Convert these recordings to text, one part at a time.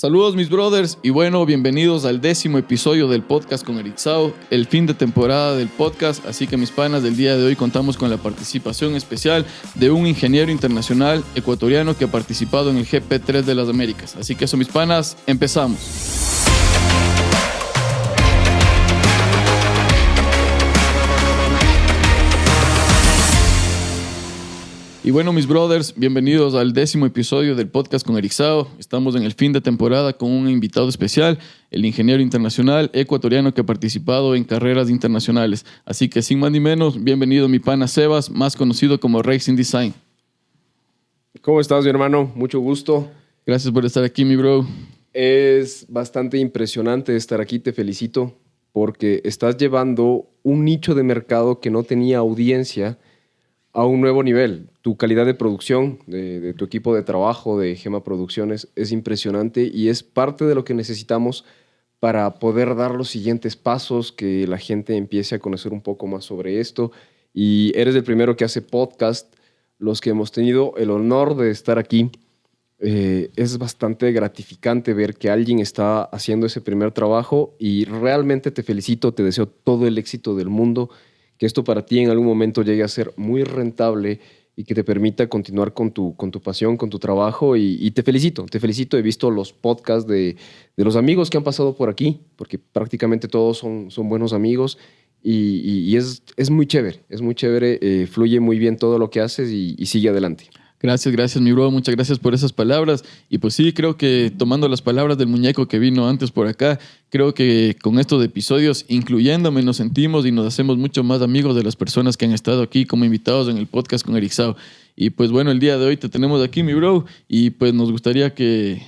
Saludos mis brothers y bueno, bienvenidos al 10º episodio del podcast con Ericsao, el fin de temporada del podcast, así que mis panas, del día de hoy contamos con la participación especial de un ingeniero internacional ecuatoriano que ha participado en el GP3 de las Américas, así que eso mis panas, empezamos. Y bueno, mis brothers, bienvenidos al 10º episodio del podcast con Ericsao. Estamos en el fin de temporada con un invitado especial, el ingeniero internacional ecuatoriano que ha participado en carreras internacionales. Así que sin más ni menos, bienvenido mi pana Sebas, más conocido como Racing Design. ¿Cómo estás, mi hermano? Mucho gusto. Gracias por estar aquí, mi bro. Es bastante impresionante estar aquí, te felicito, porque estás llevando un nicho de mercado que no tenía audiencia a un nuevo nivel. Tu calidad de producción, de tu equipo de trabajo, de Gema Producciones, es impresionante y es parte de lo que necesitamos para poder dar los siguientes pasos, que la gente empiece a conocer un poco más sobre esto. Y eres el primero que hace podcast. Los que hemos tenido el honor de estar aquí, es bastante gratificante ver que alguien está haciendo ese primer trabajo y realmente te felicito, te deseo todo el éxito del mundo, que esto para ti en algún momento llegue a ser muy rentable y que te permita continuar con tu pasión, con tu trabajo. Y te felicito. He visto los podcasts de los amigos que han pasado por aquí, porque prácticamente todos son buenos amigos y es muy chévere, fluye muy bien todo lo que haces y sigue adelante. Gracias, mi bro. Muchas gracias por esas palabras. Y pues sí, creo que tomando las palabras del muñeco que vino antes por acá, creo que con estos episodios, incluyéndome, nos sentimos y nos hacemos mucho más amigos de las personas que han estado aquí como invitados en el podcast con Ericsao. Y pues bueno, el día de hoy te tenemos aquí, mi bro, y pues me gustaría que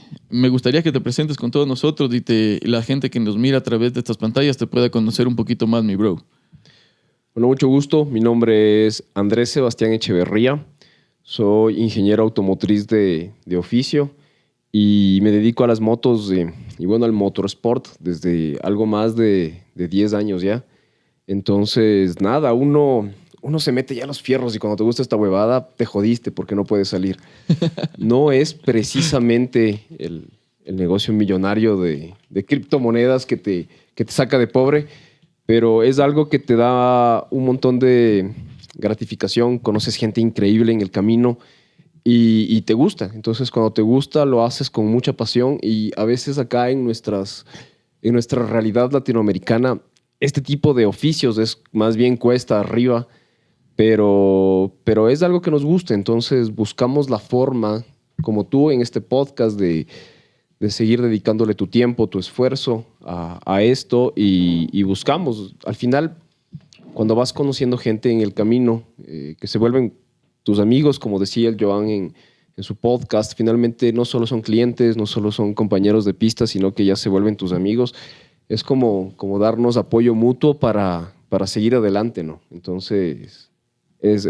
te presentes con todos nosotros y la gente que nos mira a través de estas pantallas te pueda conocer un poquito más, mi bro. Bueno, mucho gusto. Mi nombre es Andrés Sebastián Echeverría. Soy ingeniero automotriz de oficio y me dedico a las motos y bueno, al motorsport desde algo más de 10 años ya. Entonces, nada, uno se mete ya a los fierros y cuando te gusta esta huevada, te jodiste porque no puedes salir. No es precisamente el negocio millonario de criptomonedas que te saca de pobre, pero es algo que te da un montón de gratificación, conoces gente increíble en el camino y te gusta. Entonces, cuando te gusta, lo haces con mucha pasión y a veces acá en nuestra realidad latinoamericana, este tipo de oficios es más bien cuesta arriba, pero es algo que nos gusta. Entonces, buscamos la forma, como tú en este podcast, de seguir dedicándole tu tiempo, tu esfuerzo a esto y buscamos, al final, cuando vas conociendo gente en el camino, que se vuelven tus amigos, como decía el Joan en su podcast, finalmente no solo son clientes, no solo son compañeros de pista, sino que ya se vuelven tus amigos. Es como darnos apoyo mutuo para seguir adelante, ¿no? Entonces, es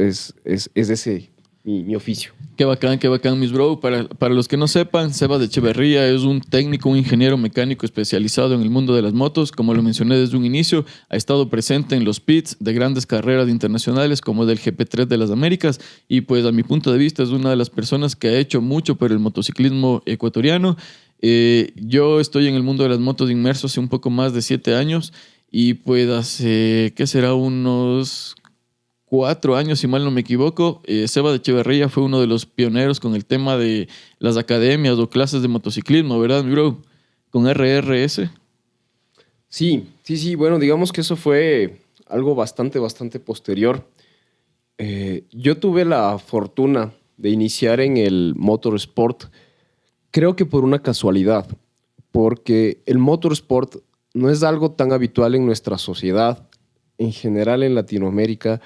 ese mi oficio. Qué bacán, mis bro. Para los que no sepan, Sebas Echeverría es un técnico, un ingeniero mecánico especializado en el mundo de las motos. Como lo mencioné desde un inicio, ha estado presente en los pits de grandes carreras internacionales como del GP3 de las Américas y pues a mi punto de vista es una de las personas que ha hecho mucho por el motociclismo ecuatoriano. Yo estoy en el mundo de las motos inmerso hace un poco más de 7 años y pues hace, ¿qué será? Unos 4 años, si mal no me equivoco, Sebas Echeverría fue uno de los pioneros con el tema de las academias o clases de motociclismo, ¿verdad, mi bro? Con RRS. Sí. Bueno, digamos que eso fue algo bastante posterior. Yo tuve la fortuna de iniciar en el motorsport, creo que por una casualidad, porque el motorsport no es algo tan habitual en nuestra sociedad, en general en Latinoamérica.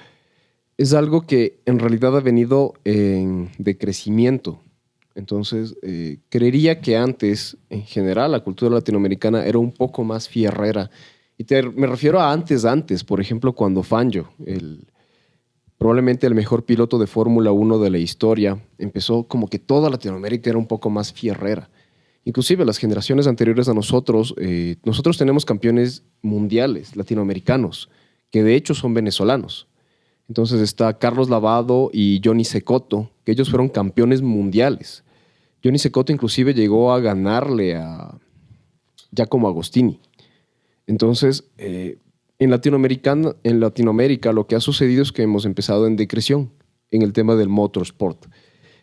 Es algo que en realidad ha venido de crecimiento. Entonces, creería que antes, en general, la cultura latinoamericana era un poco más fierrera. Y me refiero a antes, por ejemplo, cuando Fangio, probablemente el mejor piloto de Fórmula 1 de la historia, empezó como que toda Latinoamérica era un poco más fierrera. Inclusive las generaciones anteriores a nosotros tenemos campeones mundiales latinoamericanos, que de hecho son venezolanos. Entonces está Carlos Lavado y Johnny Cecotto, que ellos fueron campeones mundiales. Johnny Cecotto inclusive llegó a ganarle a Giacomo Agostini. Entonces, en Latinoamérica lo que ha sucedido es que hemos empezado en decreción en el tema del motorsport.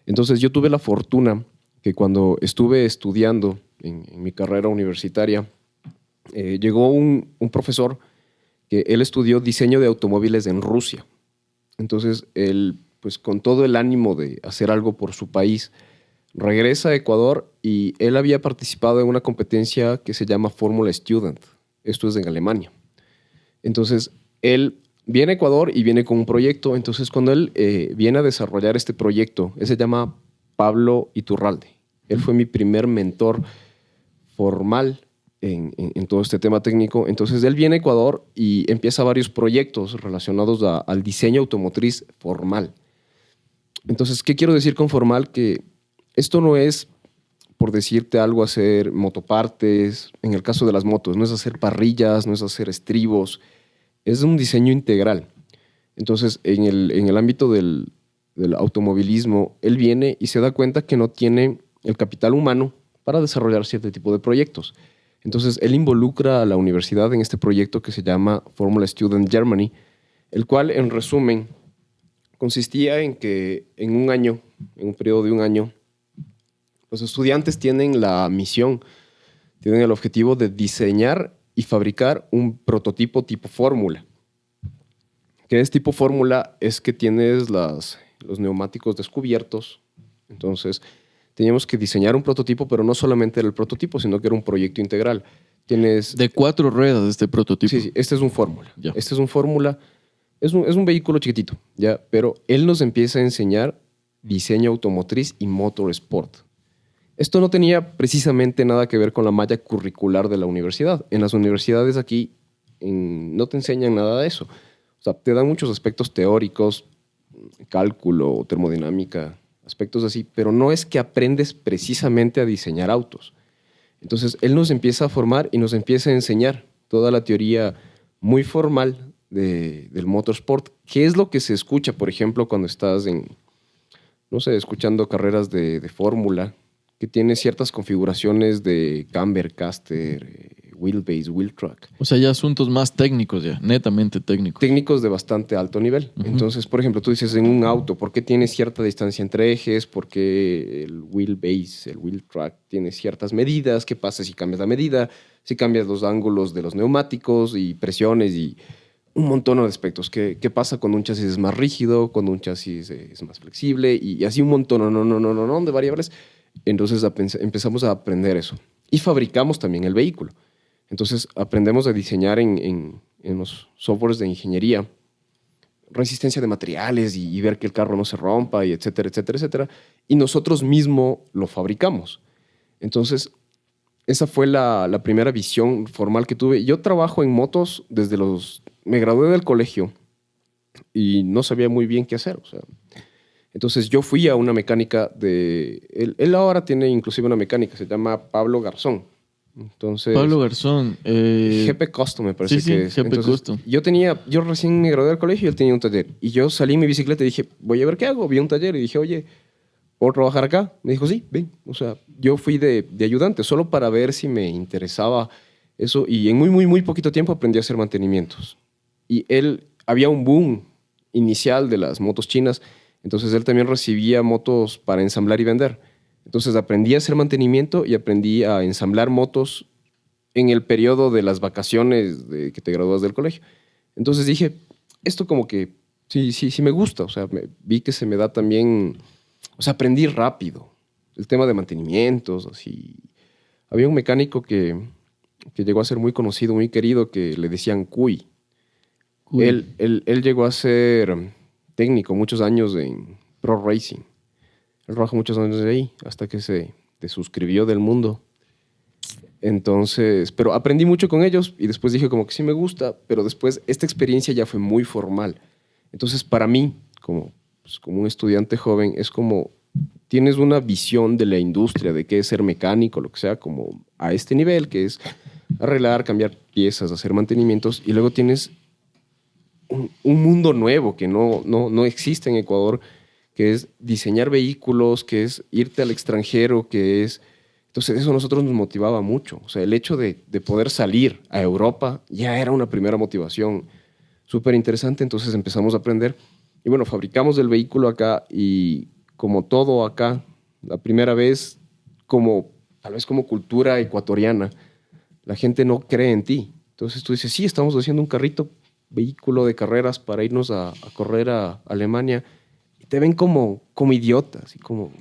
Entonces, yo tuve la fortuna que cuando estuve estudiando en mi carrera universitaria, llegó un profesor que él estudió diseño de automóviles en Rusia. Entonces, él, pues con todo el ánimo de hacer algo por su país, regresa a Ecuador y él había participado en una competencia que se llama Fórmula Student. Esto es en Alemania. Entonces, él viene a Ecuador y viene con un proyecto. Entonces, cuando él viene a desarrollar este proyecto, él se llama Pablo Iturralde. Él fue mi primer mentor formal en todo este tema técnico. Entonces, él viene a Ecuador y empieza varios proyectos relacionados al diseño automotriz formal. Entonces, ¿qué quiero decir con formal? Que esto no es, por decirte algo, hacer motopartes, en el caso de las motos, no es hacer parrillas, no es hacer estribos, es un diseño integral. Entonces, en el ámbito del automovilismo, él viene y se da cuenta que no tiene el capital humano para desarrollar cierto tipo de proyectos. Entonces, él involucra a la universidad en este proyecto que se llama Formula Student Germany, el cual, en resumen, consistía en que en un periodo de un año, los estudiantes tienen la misión, tienen el objetivo de diseñar y fabricar un prototipo tipo fórmula. ¿Qué es tipo fórmula? Es que tienes los neumáticos descubiertos. Entonces, teníamos que diseñar un prototipo, pero no solamente era el prototipo, sino que era un proyecto integral. Tienes... De 4 ruedas este prototipo. Sí, este es un fórmula. Ya. Este es un fórmula. Es un vehículo chiquitito, ¿ya? Pero él nos empieza a enseñar diseño automotriz y motorsport. Esto no tenía precisamente nada que ver con la malla curricular de la universidad. En las universidades aquí no te enseñan nada de eso. O sea, te dan muchos aspectos teóricos, cálculo, termodinámica, aspectos así, pero no es que aprendes precisamente a diseñar autos. Entonces, él nos empieza a formar y nos empieza a enseñar toda la teoría muy formal del motorsport. ¿Qué es lo que se escucha, por ejemplo, cuando estás escuchando carreras de fórmula, que tiene ciertas configuraciones de camber, caster, wheelbase, wheel track? O sea, ya asuntos más técnicos, ya, netamente técnicos. Técnicos de bastante alto nivel. Entonces, por ejemplo, tú dices en un auto, ¿por qué tiene cierta distancia entre ejes? ¿Por qué el wheelbase, el wheel track tiene ciertas medidas? ¿Qué pasa si cambias la medida? Si cambias los ángulos de los neumáticos y presiones y un montón de aspectos. ¿Qué pasa cuando un chasis es más rígido, cuando un chasis es más flexible? Y así un montón de variables. Entonces empezamos a aprender eso. Y fabricamos también el vehículo. Entonces aprendemos a diseñar en los softwares de ingeniería resistencia de materiales y ver que el carro no se rompa, y etcétera, etcétera, etcétera. Y nosotros mismos lo fabricamos. Entonces, esa fue la primera visión formal que tuve. Yo trabajo en motos me gradué del colegio y no sabía muy bien qué hacer. O sea, entonces yo fui a una mecánica él ahora tiene inclusive una mecánica, se llama Pablo Garzón. Entonces, Pablo Garzón. GP Custom me parece que es. GP Entonces, Custom. Yo recién me gradué del colegio y él tenía un taller. Y yo salí en mi bicicleta y dije, voy a ver qué hago. Vi un taller y dije, oye, ¿puedo trabajar acá? Me dijo, sí, ven. O sea, yo fui de ayudante solo para ver si me interesaba eso. Y en muy, muy, muy poquito tiempo aprendí a hacer mantenimientos. Y había un boom inicial de las motos chinas. Entonces él también recibía motos para ensamblar y vender. Entonces aprendí a hacer mantenimiento y aprendí a ensamblar motos en el periodo de las vacaciones de que te gradúas del colegio. Entonces dije, esto como que sí me gusta. O sea, vi que se me da también... O sea, aprendí rápido. El tema de mantenimientos, así. Había un mecánico que llegó a ser muy conocido, muy querido, que le decían Cuy. Él llegó a ser técnico muchos años en Pro Racing. Él trabajó muchos años de ahí hasta que se desuscribió del mundo. Entonces, pero aprendí mucho con ellos y después dije como que sí me gusta, pero después esta experiencia ya fue muy formal. Entonces, para mí, como un estudiante joven, es como tienes una visión de la industria, de qué es ser mecánico, lo que sea, como a este nivel, que es arreglar, cambiar piezas, hacer mantenimientos, y luego tienes un mundo nuevo que no existe en Ecuador, que es diseñar vehículos, que es irte al extranjero, que es Entonces eso a nosotros nos motivaba mucho. O sea, el hecho de poder salir a Europa ya era una primera motivación súper interesante. Entonces empezamos a aprender. Y bueno, fabricamos el vehículo acá y como todo acá, la primera vez, tal vez como cultura ecuatoriana, la gente no cree en ti. Entonces tú dices, sí, estamos haciendo un vehículo de carreras para irnos a correr a Alemania. Y te ven como idiotas y como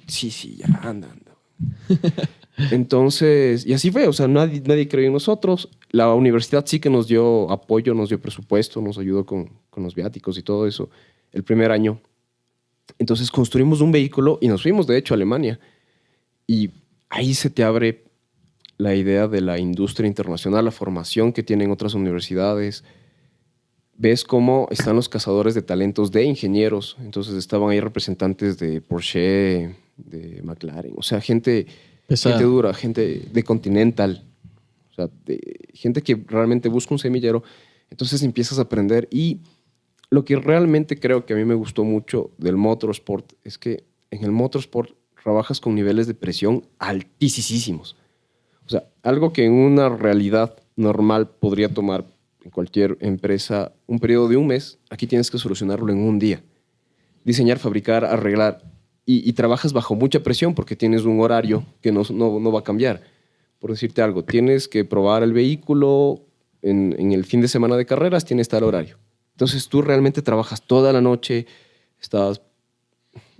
sí, ya, anda. Entonces, y así fue, o sea, nadie creyó en nosotros. La universidad sí que nos dio apoyo, nos dio presupuesto, nos ayudó con los viáticos y todo eso el primer año. Entonces construimos un vehículo y nos fuimos, de hecho, a Alemania. Y ahí se te abre la idea de la industria internacional, la formación que tienen otras universidades. Ves cómo están los cazadores de talentos de ingenieros. Entonces estaban ahí representantes de Porsche, de McLaren, o sea, gente dura, gente de Continental, o sea, gente que realmente busca un semillero. Entonces empiezas a aprender y lo que realmente creo que a mí me gustó mucho del motorsport es que en el motorsport trabajas con niveles de presión altísimos. O sea, algo que en una realidad normal podría tomar en cualquier empresa un periodo de un mes, aquí tienes que solucionarlo en un día. Diseñar, fabricar, arreglar. Y trabajas bajo mucha presión porque tienes un horario que no va a cambiar. Por decirte algo, tienes que probar el vehículo en el fin de semana de carreras, tienes tal horario. Entonces tú realmente trabajas toda la noche, estás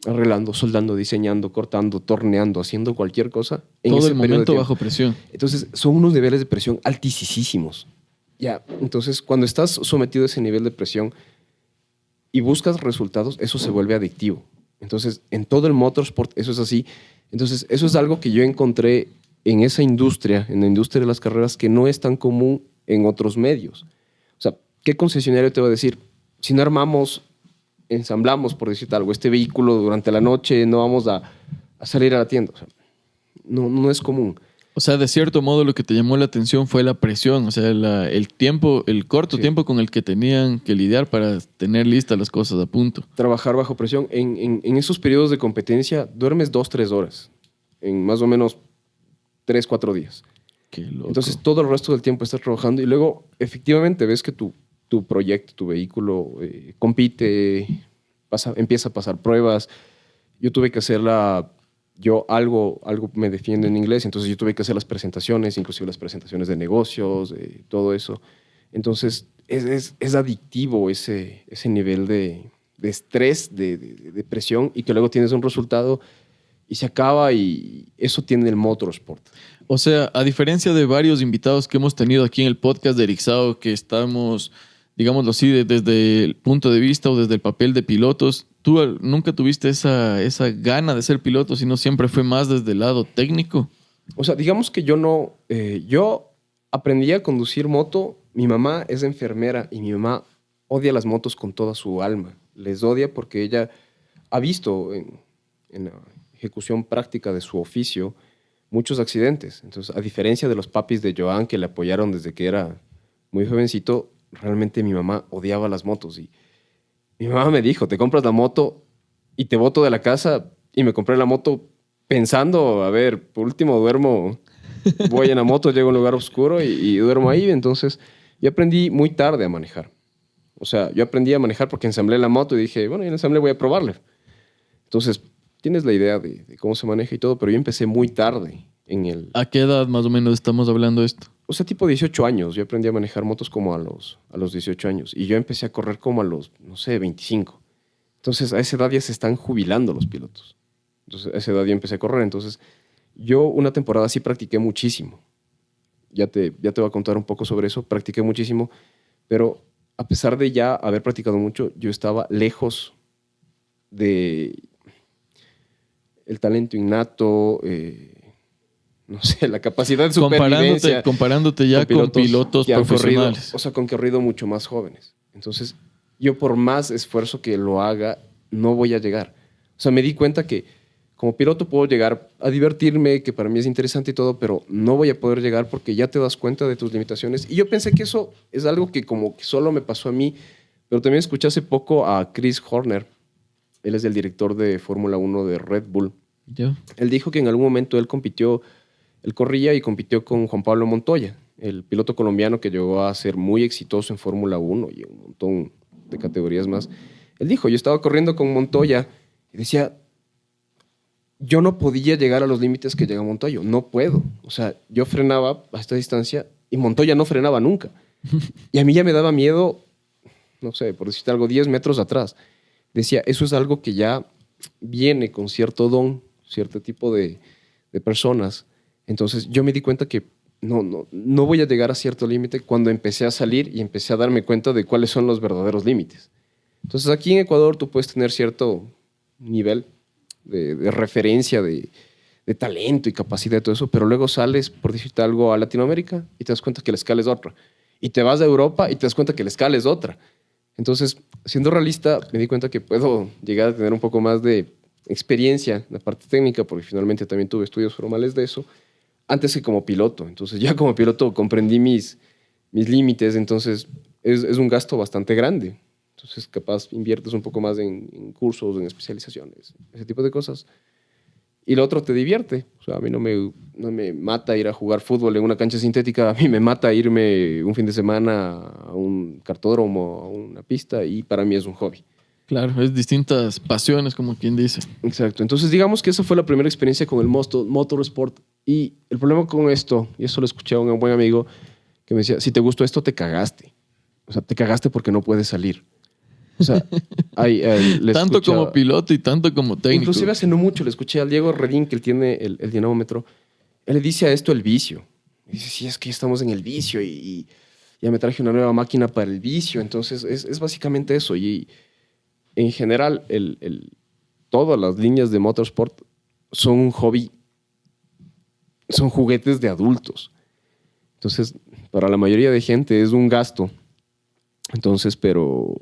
arreglando, soldando, diseñando, cortando, torneando, haciendo cualquier cosa. Todo el momento bajo presión. Entonces son unos niveles de presión altísimos. Ya, entonces cuando estás sometido a ese nivel de presión y buscas resultados, eso se vuelve adictivo. Entonces, en todo el motorsport eso es así. Entonces, eso es algo que yo encontré en esa industria, en la industria de las carreras, que no es tan común en otros medios. O sea, ¿qué concesionario te va a decir? Si no ensamblamos, por decirte algo, este vehículo durante la noche, no vamos a salir a la tienda. O sea, no es común. O sea, de cierto modo lo que te llamó la atención fue la presión, o sea, el corto tiempo con el que tenían que lidiar para tener listas las cosas a punto. Trabajar bajo presión. En esos periodos de competencia duermes 2-3 horas, en más o menos 3-4 días. Qué loco. Entonces todo el resto del tiempo estás trabajando y luego efectivamente ves que tu proyecto, tu vehículo compite, empieza a pasar pruebas. Yo tuve que hacerla... algo me defiendo en inglés, entonces yo tuve que hacer las presentaciones, inclusive las presentaciones de negocios, todo eso. Entonces es adictivo ese nivel de estrés, de presión, y que luego tienes un resultado y se acaba, y eso tiene el motorsport. O sea, a diferencia de varios invitados que hemos tenido aquí en el podcast de Erixao, que estamos, digámoslo así, desde el punto de vista o desde el papel de pilotos, tú nunca tuviste esa gana de ser piloto, sino siempre fue más desde el lado técnico. O sea, digamos que yo aprendí a conducir moto. Mi mamá es enfermera y mi mamá odia las motos con toda su alma. Les odia porque ella ha visto en la ejecución práctica de su oficio muchos accidentes. Entonces, a diferencia de los papis de Joan que le apoyaron desde que era muy jovencito, realmente mi mamá odiaba las motos. Y mi mamá me dijo, te compras la moto y te boto de la casa. Y me compré la moto pensando, a ver, por último voy en la moto, llego a un lugar oscuro y duermo ahí. Entonces, yo aprendí muy tarde a manejar. O sea, yo aprendí a manejar porque ensamblé la moto y dije, bueno, en el ensamble voy a probarle. Entonces, tienes la idea de cómo se maneja y todo, pero yo empecé muy tarde en el... ¿A qué edad más o menos estamos hablando de esto? O sea, tipo 18 años. Yo aprendí a manejar motos como a los 18 años. Y yo empecé a correr como a los, no sé, 25. Entonces, a esa edad ya se están jubilando los pilotos. Entonces, a esa edad yo empecé a correr. Entonces, yo una temporada sí practiqué muchísimo. Ya te voy a contar un poco sobre eso. Practiqué muchísimo. Pero a pesar de ya haber practicado mucho, yo estaba lejos de el talento innato, no sé, la capacidad de supervivencia. Comparándote ya con pilotos profesionales. O sea, con corrido mucho más jóvenes. Entonces, yo por más esfuerzo que lo haga, no voy a llegar. O sea, me di cuenta que como piloto puedo llegar a divertirme, que para mí es interesante y todo, pero no voy a poder llegar porque ya te das cuenta de tus limitaciones. Y yo pensé que eso es algo que como que solo me pasó a mí, pero también escuché hace poco a Chris Horner. Él es el director de Fórmula 1 de Red Bull. Ya. Él dijo que en algún momento él corría y compitió con Juan Pablo Montoya, el piloto colombiano que llegó a ser muy exitoso en Fórmula 1 y en un montón de categorías más. Él dijo, yo estaba corriendo con Montoya y decía, yo no podía llegar a los límites que llega Montoya, no puedo. O sea, yo frenaba a esta distancia y Montoya no frenaba nunca. Y a mí ya me daba miedo, no sé, por decirte algo, 10 metros atrás. Decía, eso es algo que ya viene con cierto don, cierto tipo de personas. Entonces yo me di cuenta que no voy a llegar a cierto límite cuando empecé a salir y empecé a darme cuenta de cuáles son los verdaderos límites. Entonces aquí en Ecuador tú puedes tener cierto nivel de referencia, de talento y capacidad y todo eso, pero luego sales, por decirte algo, a Latinoamérica y te das cuenta que la escala es otra. Y te vas a Europa y te das cuenta que la escala es otra. Entonces, siendo realista, me di cuenta que puedo llegar a tener un poco más de experiencia en la parte técnica, porque finalmente también tuve estudios formales de eso, antes que como piloto. Entonces, ya como piloto comprendí mis límites, entonces es un gasto bastante grande. Entonces, capaz inviertes un poco más en cursos, en especializaciones, ese tipo de cosas. Y lo otro te divierte. O sea, a mí no me mata ir a jugar fútbol en una cancha sintética, a mí me mata irme un fin de semana a un cartódromo, a una pista, y para mí es un hobby. Claro, es distintas pasiones, como quien dice. Exacto. Entonces, digamos que esa fue la primera experiencia con el motorsport. Y el problema con esto, y eso lo escuché a un buen amigo que me decía, si te gustó esto, te cagaste. O sea, te cagaste porque no puedes salir. O sea, Tanto como piloto y tanto como técnico. Inclusive hace no mucho le escuché al Diego Redín, que él tiene el dinamómetro. Él le dice a esto el vicio. Dice, sí, es que estamos en el vicio y ya me traje una nueva máquina para el vicio. Entonces, es básicamente eso. Y en general, todas las líneas de motorsport son un hobby, son juguetes de adultos. Entonces, para la mayoría de gente es un gasto. Entonces, pero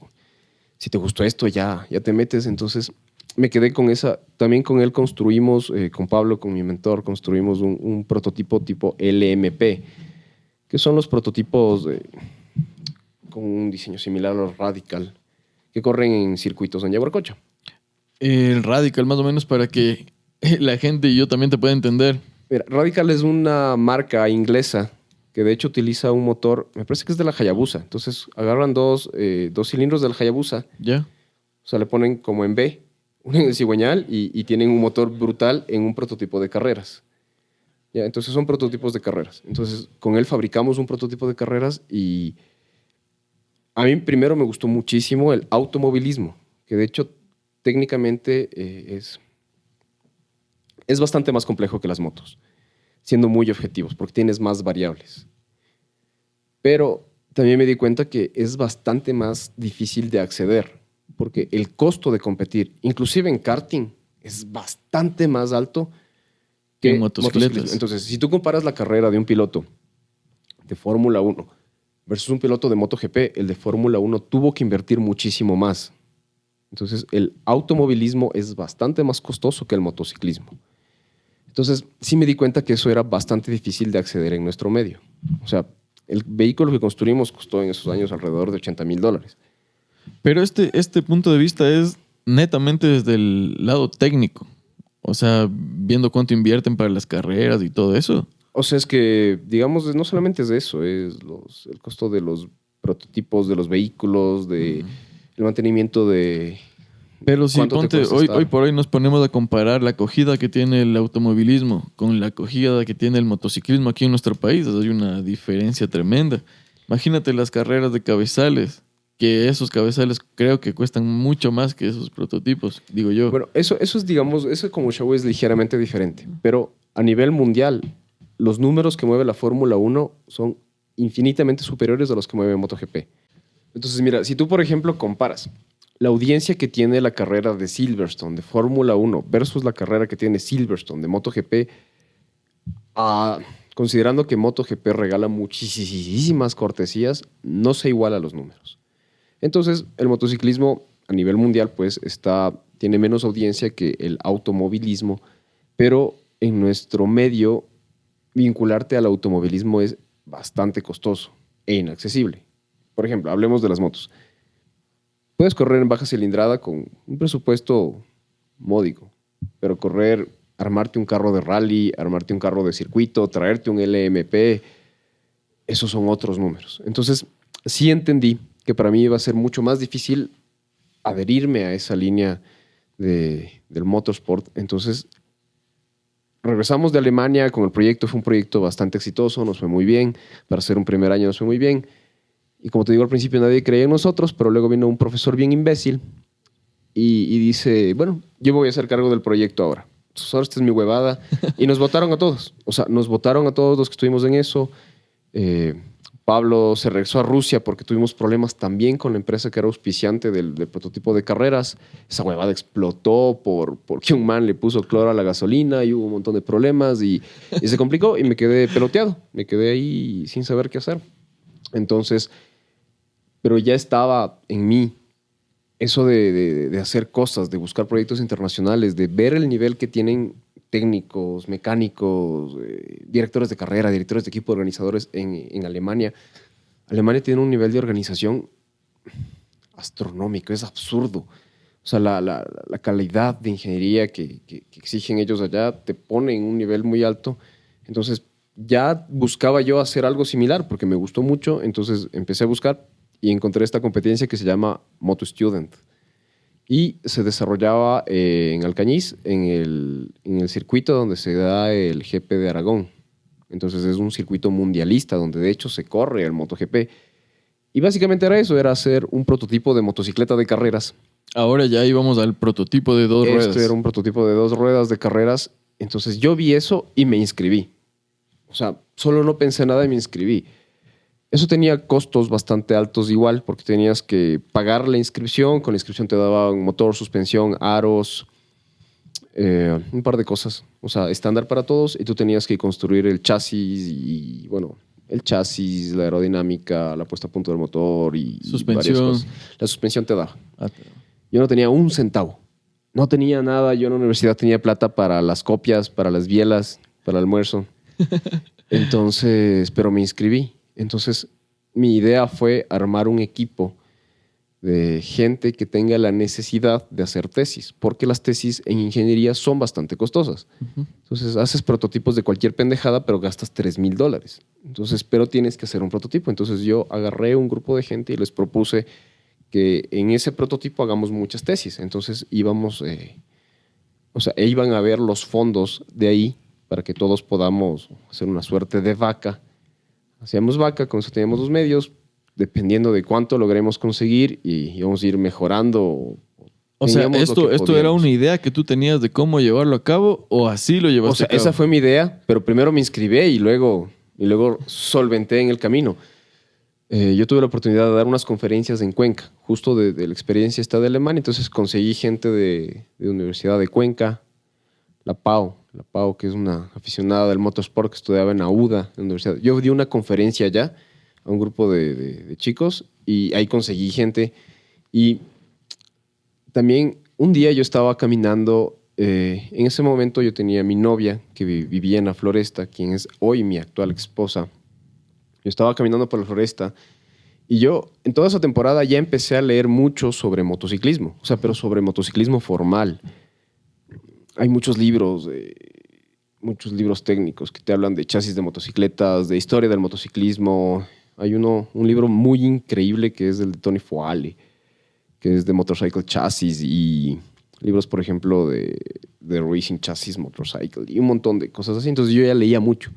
si te gustó esto, ya te metes. Entonces, me quedé con esa. También con él construimos, con Pablo, con mi mentor, construimos un prototipo tipo LMP, que son los prototipos con un diseño similar a los Radical, que corren en circuitos en Yaguarcocha. El Radical, más o menos, para que la gente y yo también te pueda entender. Mira, Radical es una marca inglesa que de hecho utiliza un motor, me parece que es de la Hayabusa. Entonces agarran dos cilindros del Hayabusa, ¿Ya? o sea, le ponen como en B, uno en el cigüeñal y tienen un motor brutal en un prototipo de carreras. ¿Ya? Entonces son prototipos de carreras. Entonces con él fabricamos un prototipo de carreras y a mí primero me gustó muchísimo el automovilismo, que de hecho técnicamente es bastante más complejo que las motos, siendo muy objetivos, porque tienes más variables. Pero también me di cuenta que es bastante más difícil de acceder, porque el costo de competir, inclusive en karting, es bastante más alto que En motocicletas. Entonces, si tú comparas la carrera de un piloto de Fórmula 1 versus un piloto de MotoGP, el de Fórmula 1 tuvo que invertir muchísimo más. Entonces, el automovilismo es bastante más costoso que el motociclismo. Entonces, sí me di cuenta que eso era bastante difícil de acceder en nuestro medio. O sea, el vehículo que construimos costó en esos años alrededor de $80,000. Pero este punto de vista es netamente desde el lado técnico. O sea, viendo cuánto invierten para las carreras y todo eso. O sea, es que, digamos, no solamente es eso, es el costo de los prototipos de los vehículos, el mantenimiento de... Pero si ¿Cuánto te ponte, cuesta hoy estar? por hoy nos ponemos a comparar la acogida que tiene el automovilismo con la acogida que tiene el motociclismo aquí en nuestro país. Hay una diferencia tremenda. Imagínate las carreras de cabezales, que esos cabezales creo que cuestan mucho más que esos prototipos, digo yo. Bueno, eso es, digamos, eso como show es ligeramente diferente, pero a nivel mundial, los números que mueve la Fórmula 1 son infinitamente superiores a los que mueve MotoGP. Entonces, mira, si tú, por ejemplo, comparas la audiencia que tiene la carrera de Silverstone de Fórmula 1 versus la carrera que tiene Silverstone de MotoGP, considerando que MotoGP regala muchísimas cortesías, no se iguala los números. Entonces, el motociclismo a nivel mundial pues tiene menos audiencia que el automovilismo, pero en nuestro medio vincularte al automovilismo es bastante costoso e inaccesible. Por ejemplo, hablemos de las motos. Puedes correr en baja cilindrada con un presupuesto módico, pero correr armarte un carro de rally, armarte un carro de circuito, traerte un LMP, esos son otros números. Entonces, sí entendí que para mí iba a ser mucho más difícil adherirme a esa línea del motorsport. Entonces, regresamos de Alemania con el proyecto. Fue un proyecto bastante exitoso, nos fue muy bien. Para ser un primer año nos fue muy bien. Y como te digo, al principio nadie creía en nosotros, pero luego vino un profesor bien imbécil y dice, bueno, yo me voy a hacer cargo del proyecto ahora. Entonces, ahora esta es mi huevada. Y nos votaron a todos. O sea, nos votaron a todos los que estuvimos en eso. Pablo se regresó a Rusia porque tuvimos problemas también con la empresa que era auspiciante del prototipo de carreras. Esa huevada explotó porque un man le puso cloro a la gasolina y hubo un montón de problemas y se complicó y me quedé peloteado. Me quedé ahí sin saber qué hacer. Entonces, pero ya estaba en mí eso de hacer cosas, de buscar proyectos internacionales, de ver el nivel que tienen técnicos, mecánicos, directores de carrera, directores de equipo, organizadores en Alemania. Alemania tiene un nivel de organización astronómico, es absurdo. O sea, la calidad de ingeniería que exigen ellos allá te pone en un nivel muy alto. Entonces, ya buscaba yo hacer algo similar porque me gustó mucho. Entonces, empecé a buscar y encontré esta competencia que se llama Moto Student. Y se desarrollaba en Alcañiz, en el circuito donde se da el GP de Aragón. Entonces es un circuito mundialista donde de hecho se corre el MotoGP. Y básicamente era eso, era hacer un prototipo de motocicleta de carreras. Ahora ya íbamos al prototipo de 2 ruedas. Era un prototipo de 2 ruedas de carreras. Entonces yo vi eso y me inscribí. O sea, solo no pensé nada y me inscribí. Eso tenía costos bastante altos igual, porque tenías que pagar la inscripción. Con la inscripción te daban motor, suspensión, aros, un par de cosas. O sea, estándar para todos. Y tú tenías que construir el chasis y, bueno, el chasis, la aerodinámica, la puesta a punto del motor y suspensión. Varias cosas. La suspensión te daba. Yo no tenía un centavo. No tenía nada. Yo en la universidad tenía plata para las copias, para las bielas, para el almuerzo. Entonces, pero me inscribí. Entonces, mi idea fue armar un equipo de gente que tenga la necesidad de hacer tesis, porque las tesis en ingeniería son bastante costosas. Entonces, haces prototipos de cualquier pendejada, pero gastas $3,000. Entonces, pero tienes que hacer un prototipo. Entonces, yo agarré un grupo de gente y les propuse que en ese prototipo hagamos muchas tesis. Entonces, íbamos, iban a ver los fondos de ahí para que todos podamos hacer una suerte de vaca. Hacíamos vaca, con eso teníamos los medios, dependiendo de cuánto logremos conseguir y íbamos a ir mejorando. O sea, ¿esto era una idea que tú tenías de cómo llevarlo a cabo o así lo llevaste a cabo? Esa fue mi idea, pero primero me inscribí y luego solventé en el camino. Yo tuve la oportunidad de dar unas conferencias en Cuenca, justo de la experiencia esta de Alemania, entonces conseguí gente de Universidad de Cuenca, la PAO, que es una aficionada del motorsport que estudiaba en AUDA, en la universidad. Yo di una conferencia allá a un grupo de chicos y ahí conseguí gente. Y también un día yo estaba caminando, en ese momento yo tenía a mi novia que vivía en la Floresta, quien es hoy mi actual esposa. Yo estaba caminando por la Floresta y yo en toda esa temporada ya empecé a leer mucho sobre motociclismo, o sea, pero sobre motociclismo formal. Hay muchos libros técnicos que te hablan de chasis de motocicletas, de historia del motociclismo. Hay un libro muy increíble que es el de Tony Foale, que es de Motorcycle Chassis, y libros, por ejemplo, de Racing Chassis Motorcycle y un montón de cosas así. Entonces yo ya leía mucho.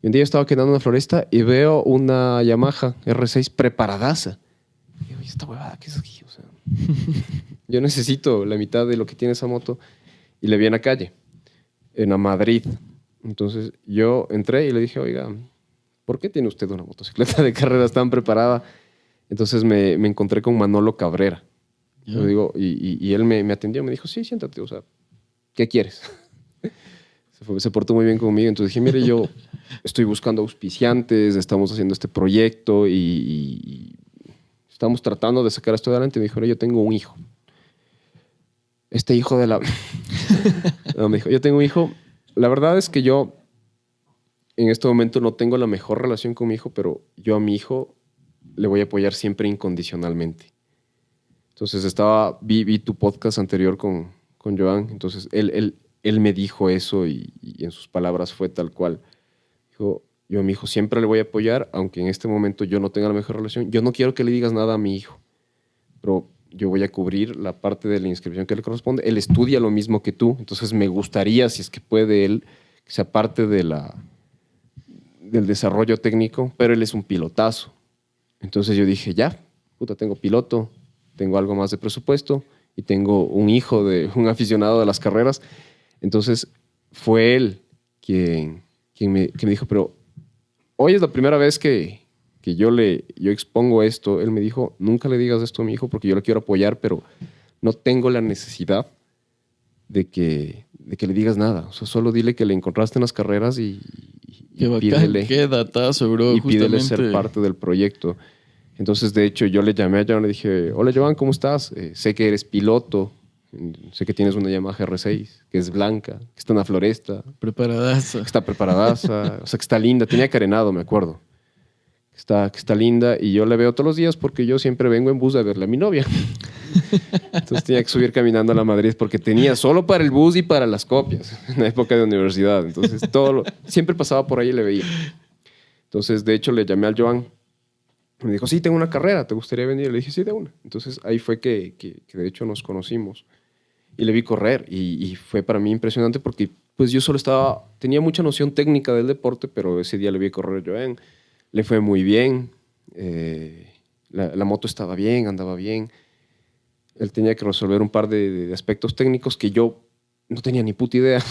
Y un día yo estaba quedando en la Floresta y veo una Yamaha R6 preparadaza. Y digo, ¿esta huevada qué es aquí? O sea, yo necesito la mitad de lo que tiene esa moto. Y le vi en la calle, en Madrid. Entonces yo entré y le dije, oiga, ¿por qué tiene usted una motocicleta de carreras tan preparada? Entonces me encontré con Manolo Cabrera. Yeah. Yo digo, y él me atendió, me dijo, sí, siéntate, o sea, ¿qué quieres? Se portó muy bien conmigo. Entonces dije, mire, yo estoy buscando auspiciantes, estamos haciendo este proyecto y estamos tratando de sacar esto adelante. Me dijo, yo tengo un hijo. Este hijo de la... No, me dijo, yo tengo un hijo. La verdad es que yo en este momento no tengo la mejor relación con mi hijo, pero yo a mi hijo le voy a apoyar siempre incondicionalmente. Entonces vi tu podcast anterior con Joan. Entonces él él me dijo eso y en sus palabras fue tal cual. Dijo, yo a mi hijo siempre le voy a apoyar, aunque en este momento yo no tenga la mejor relación. Yo no quiero que le digas nada a mi hijo, pero yo voy a cubrir la parte de la inscripción que le corresponde. Él estudia lo mismo que tú, entonces me gustaría, si es que puede él, que sea parte del desarrollo técnico, pero él es un pilotazo. Entonces yo dije, ya, tengo piloto, tengo algo más de presupuesto y tengo un hijo de un aficionado de las carreras. Entonces fue él quien me dijo, pero hoy es la primera vez que yo expongo esto. Él me dijo, nunca le digas esto a mi hijo porque yo lo quiero apoyar, pero no tengo la necesidad de que le digas nada. O sea, solo dile que le encontraste en las carreras y Qué bacán, pídele, qué datazo, bro. y pídele Justamente. ser parte del proyecto. Entonces, de hecho, yo le llamé a Joan y le dije, hola Joan, ¿cómo estás? Sé que eres piloto, sé que tienes una Yamaha R6, que es blanca, que está en la floresta, Preparadaza. que está preparadaza, o sea, que está linda. Tenía carenado, me acuerdo. Que está linda y yo la veo todos los días porque yo siempre vengo en bus a verla a mi novia. Entonces tenía que subir caminando a la Madrid porque tenía solo para el bus y para las copias en la época de universidad. Entonces siempre pasaba por ahí y le veía. Entonces, de hecho, le llamé al Joan. Me dijo, sí, tengo una carrera, ¿te gustaría venir? Le dije, sí, de una. Entonces ahí fue que de hecho nos conocimos y le vi correr y fue para mí impresionante porque pues yo solo tenía mucha noción técnica del deporte, pero ese día le vi correr a Joan. Le fue muy bien, la moto estaba bien, andaba bien. Él tenía que resolver un par de aspectos técnicos que yo no tenía ni puta idea,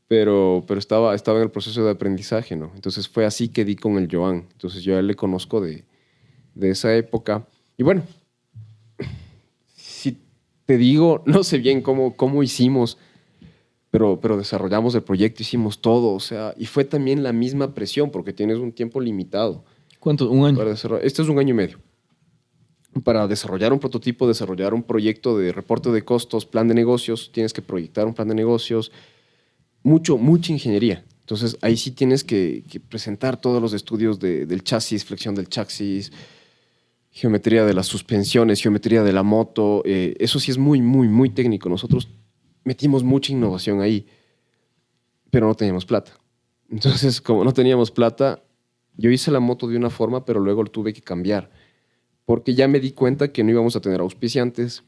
pero estaba en el proceso de aprendizaje, ¿no? Entonces fue así que di con el Joan. Entonces yo a él le conozco de esa época. Y bueno, si te digo, no sé bien cómo hicimos, pero desarrollamos el proyecto, hicimos todo, o sea, y fue también la misma presión porque tienes un tiempo limitado. ¿Cuánto? ¿Un año? Este es 1 año y medio. Para desarrollar un prototipo, desarrollar un proyecto de reporte de costos, plan de negocios, tienes que proyectar un plan de negocios, mucha ingeniería. Entonces, ahí sí tienes que presentar todos los estudios del chasis, flexión del chasis, geometría de las suspensiones, geometría de la moto. Eso sí es muy técnico. Nosotros metimos mucha innovación ahí, pero no teníamos plata. Entonces, como no teníamos plata, yo hice la moto de una forma, pero luego lo tuve que cambiar, porque ya me di cuenta que no íbamos a tener auspiciantes,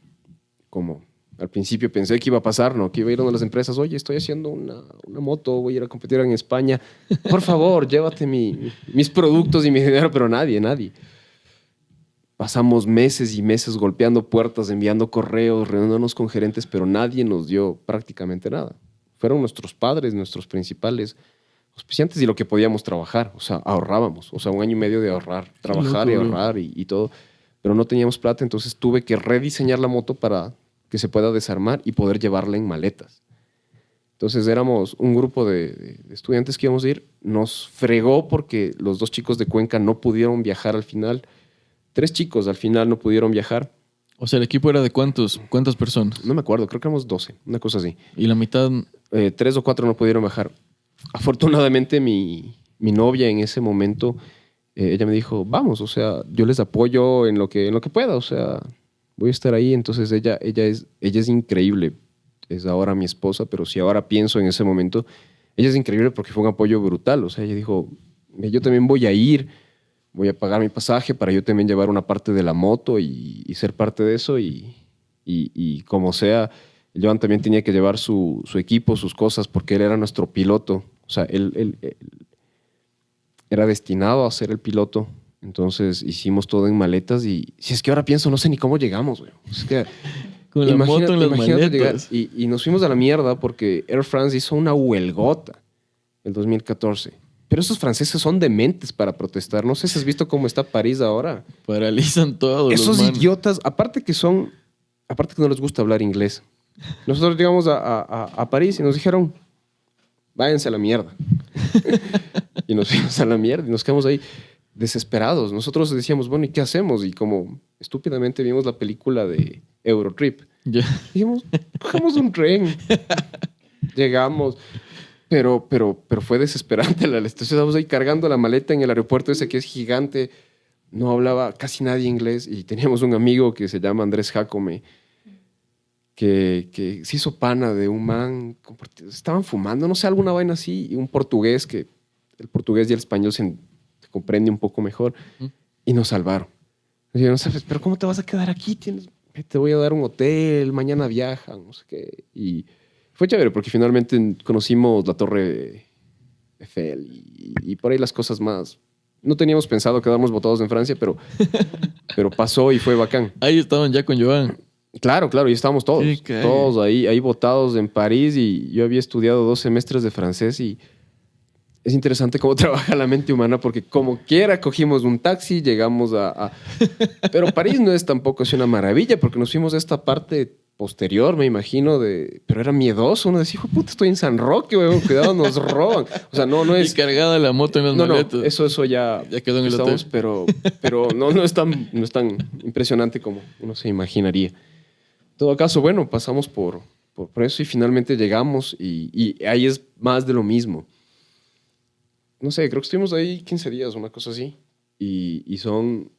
como al principio pensé que iba a pasar, ¿no? Que iba a ir a una de las empresas, oye, estoy haciendo una moto, voy a ir a competir en España, por favor, llévate mis productos y mi dinero, pero nadie. Pasamos meses y meses golpeando puertas, enviando correos, reuniéndonos con gerentes, pero nadie nos dio prácticamente nada. Fueron nuestros padres, nuestros principales auspiciantes y lo que podíamos trabajar. O sea, ahorrábamos. O sea, 1 año y medio de ahorrar, trabajar y ahorrar y todo. Pero no teníamos plata, entonces tuve que rediseñar la moto para que se pueda desarmar y poder llevarla en maletas. Entonces éramos un grupo de estudiantes que íbamos a ir. Nos fregó porque los 2 chicos de Cuenca no pudieron viajar al final. 3 chicos al final no pudieron viajar. O sea, ¿el equipo era de cuántas personas? No me acuerdo, creo que éramos 12, una cosa así. Y la mitad... 3 o 4 no pudieron viajar. Afortunadamente mi novia en ese momento, ella me dijo, vamos, o sea, yo les apoyo en lo que pueda, o sea, voy a estar ahí. Entonces ella es increíble. Es ahora mi esposa, pero si ahora pienso en ese momento, ella es increíble porque fue un apoyo brutal. O sea, ella dijo, yo también voy a ir, voy a pagar mi pasaje para yo también llevar una parte de la moto y ser parte de eso y como sea, Joan también tenía que llevar su equipo, sus cosas, porque él era nuestro piloto. O sea, él era destinado a ser el piloto. Entonces hicimos todo en maletas y si es que ahora pienso, no sé ni cómo llegamos, güey. Es que, con la moto en las maletas. Llegar, y nos fuimos a la mierda porque Air France hizo una huelgota en 2014. Pero esos franceses son dementes para protestar. No sé si has visto cómo está París ahora. Paralizan todo. Esos idiotas, aparte que no les gusta hablar inglés. Nosotros llegamos a París y nos dijeron, váyanse a la mierda. Y nos fuimos a la mierda y nos quedamos ahí desesperados. Nosotros decíamos, bueno, ¿y qué hacemos? Y como estúpidamente vimos la película de Eurotrip. Dijimos, cogemos un tren. Llegamos. Pero fue desesperante la estación. Estábamos ahí cargando la maleta en el aeropuerto ese que es gigante. No hablaba casi nadie inglés y teníamos un amigo que se llama Andrés Jacome. que se hizo pana de un man. Estaban fumando, no sé, alguna vaina así. Y un portugués que el portugués y el español se comprende un poco mejor. Y nos salvaron. Y yo, no sabes, pero ¿cómo te vas a quedar aquí? Te voy a dar un hotel, mañana viajan, no sé qué. Y fue chévere porque finalmente conocimos la Torre Eiffel y por ahí las cosas más. No teníamos pensado quedarnos botados en Francia, pero pasó y fue bacán. Ahí estaban ya con Joan. Claro, y estábamos todos ahí botados en París y yo había estudiado 2 semestres de francés y es interesante cómo trabaja la mente humana porque como quiera cogimos un taxi, llegamos Pero París no es tampoco es una maravilla porque nos fuimos a esta parte posterior, me imagino, pero era miedoso. Uno decía, hijo de puta, estoy en San Roque, weón, cuidado, nos roban. O sea, no es... Y cargada la moto en las maletas. No, eso ya quedó en el hotel. Pero no es tan impresionante como uno se imaginaría. En todo caso, bueno, pasamos por eso y finalmente llegamos y ahí es más de lo mismo. No sé, creo que estuvimos ahí 15 días, una cosa así. Y son...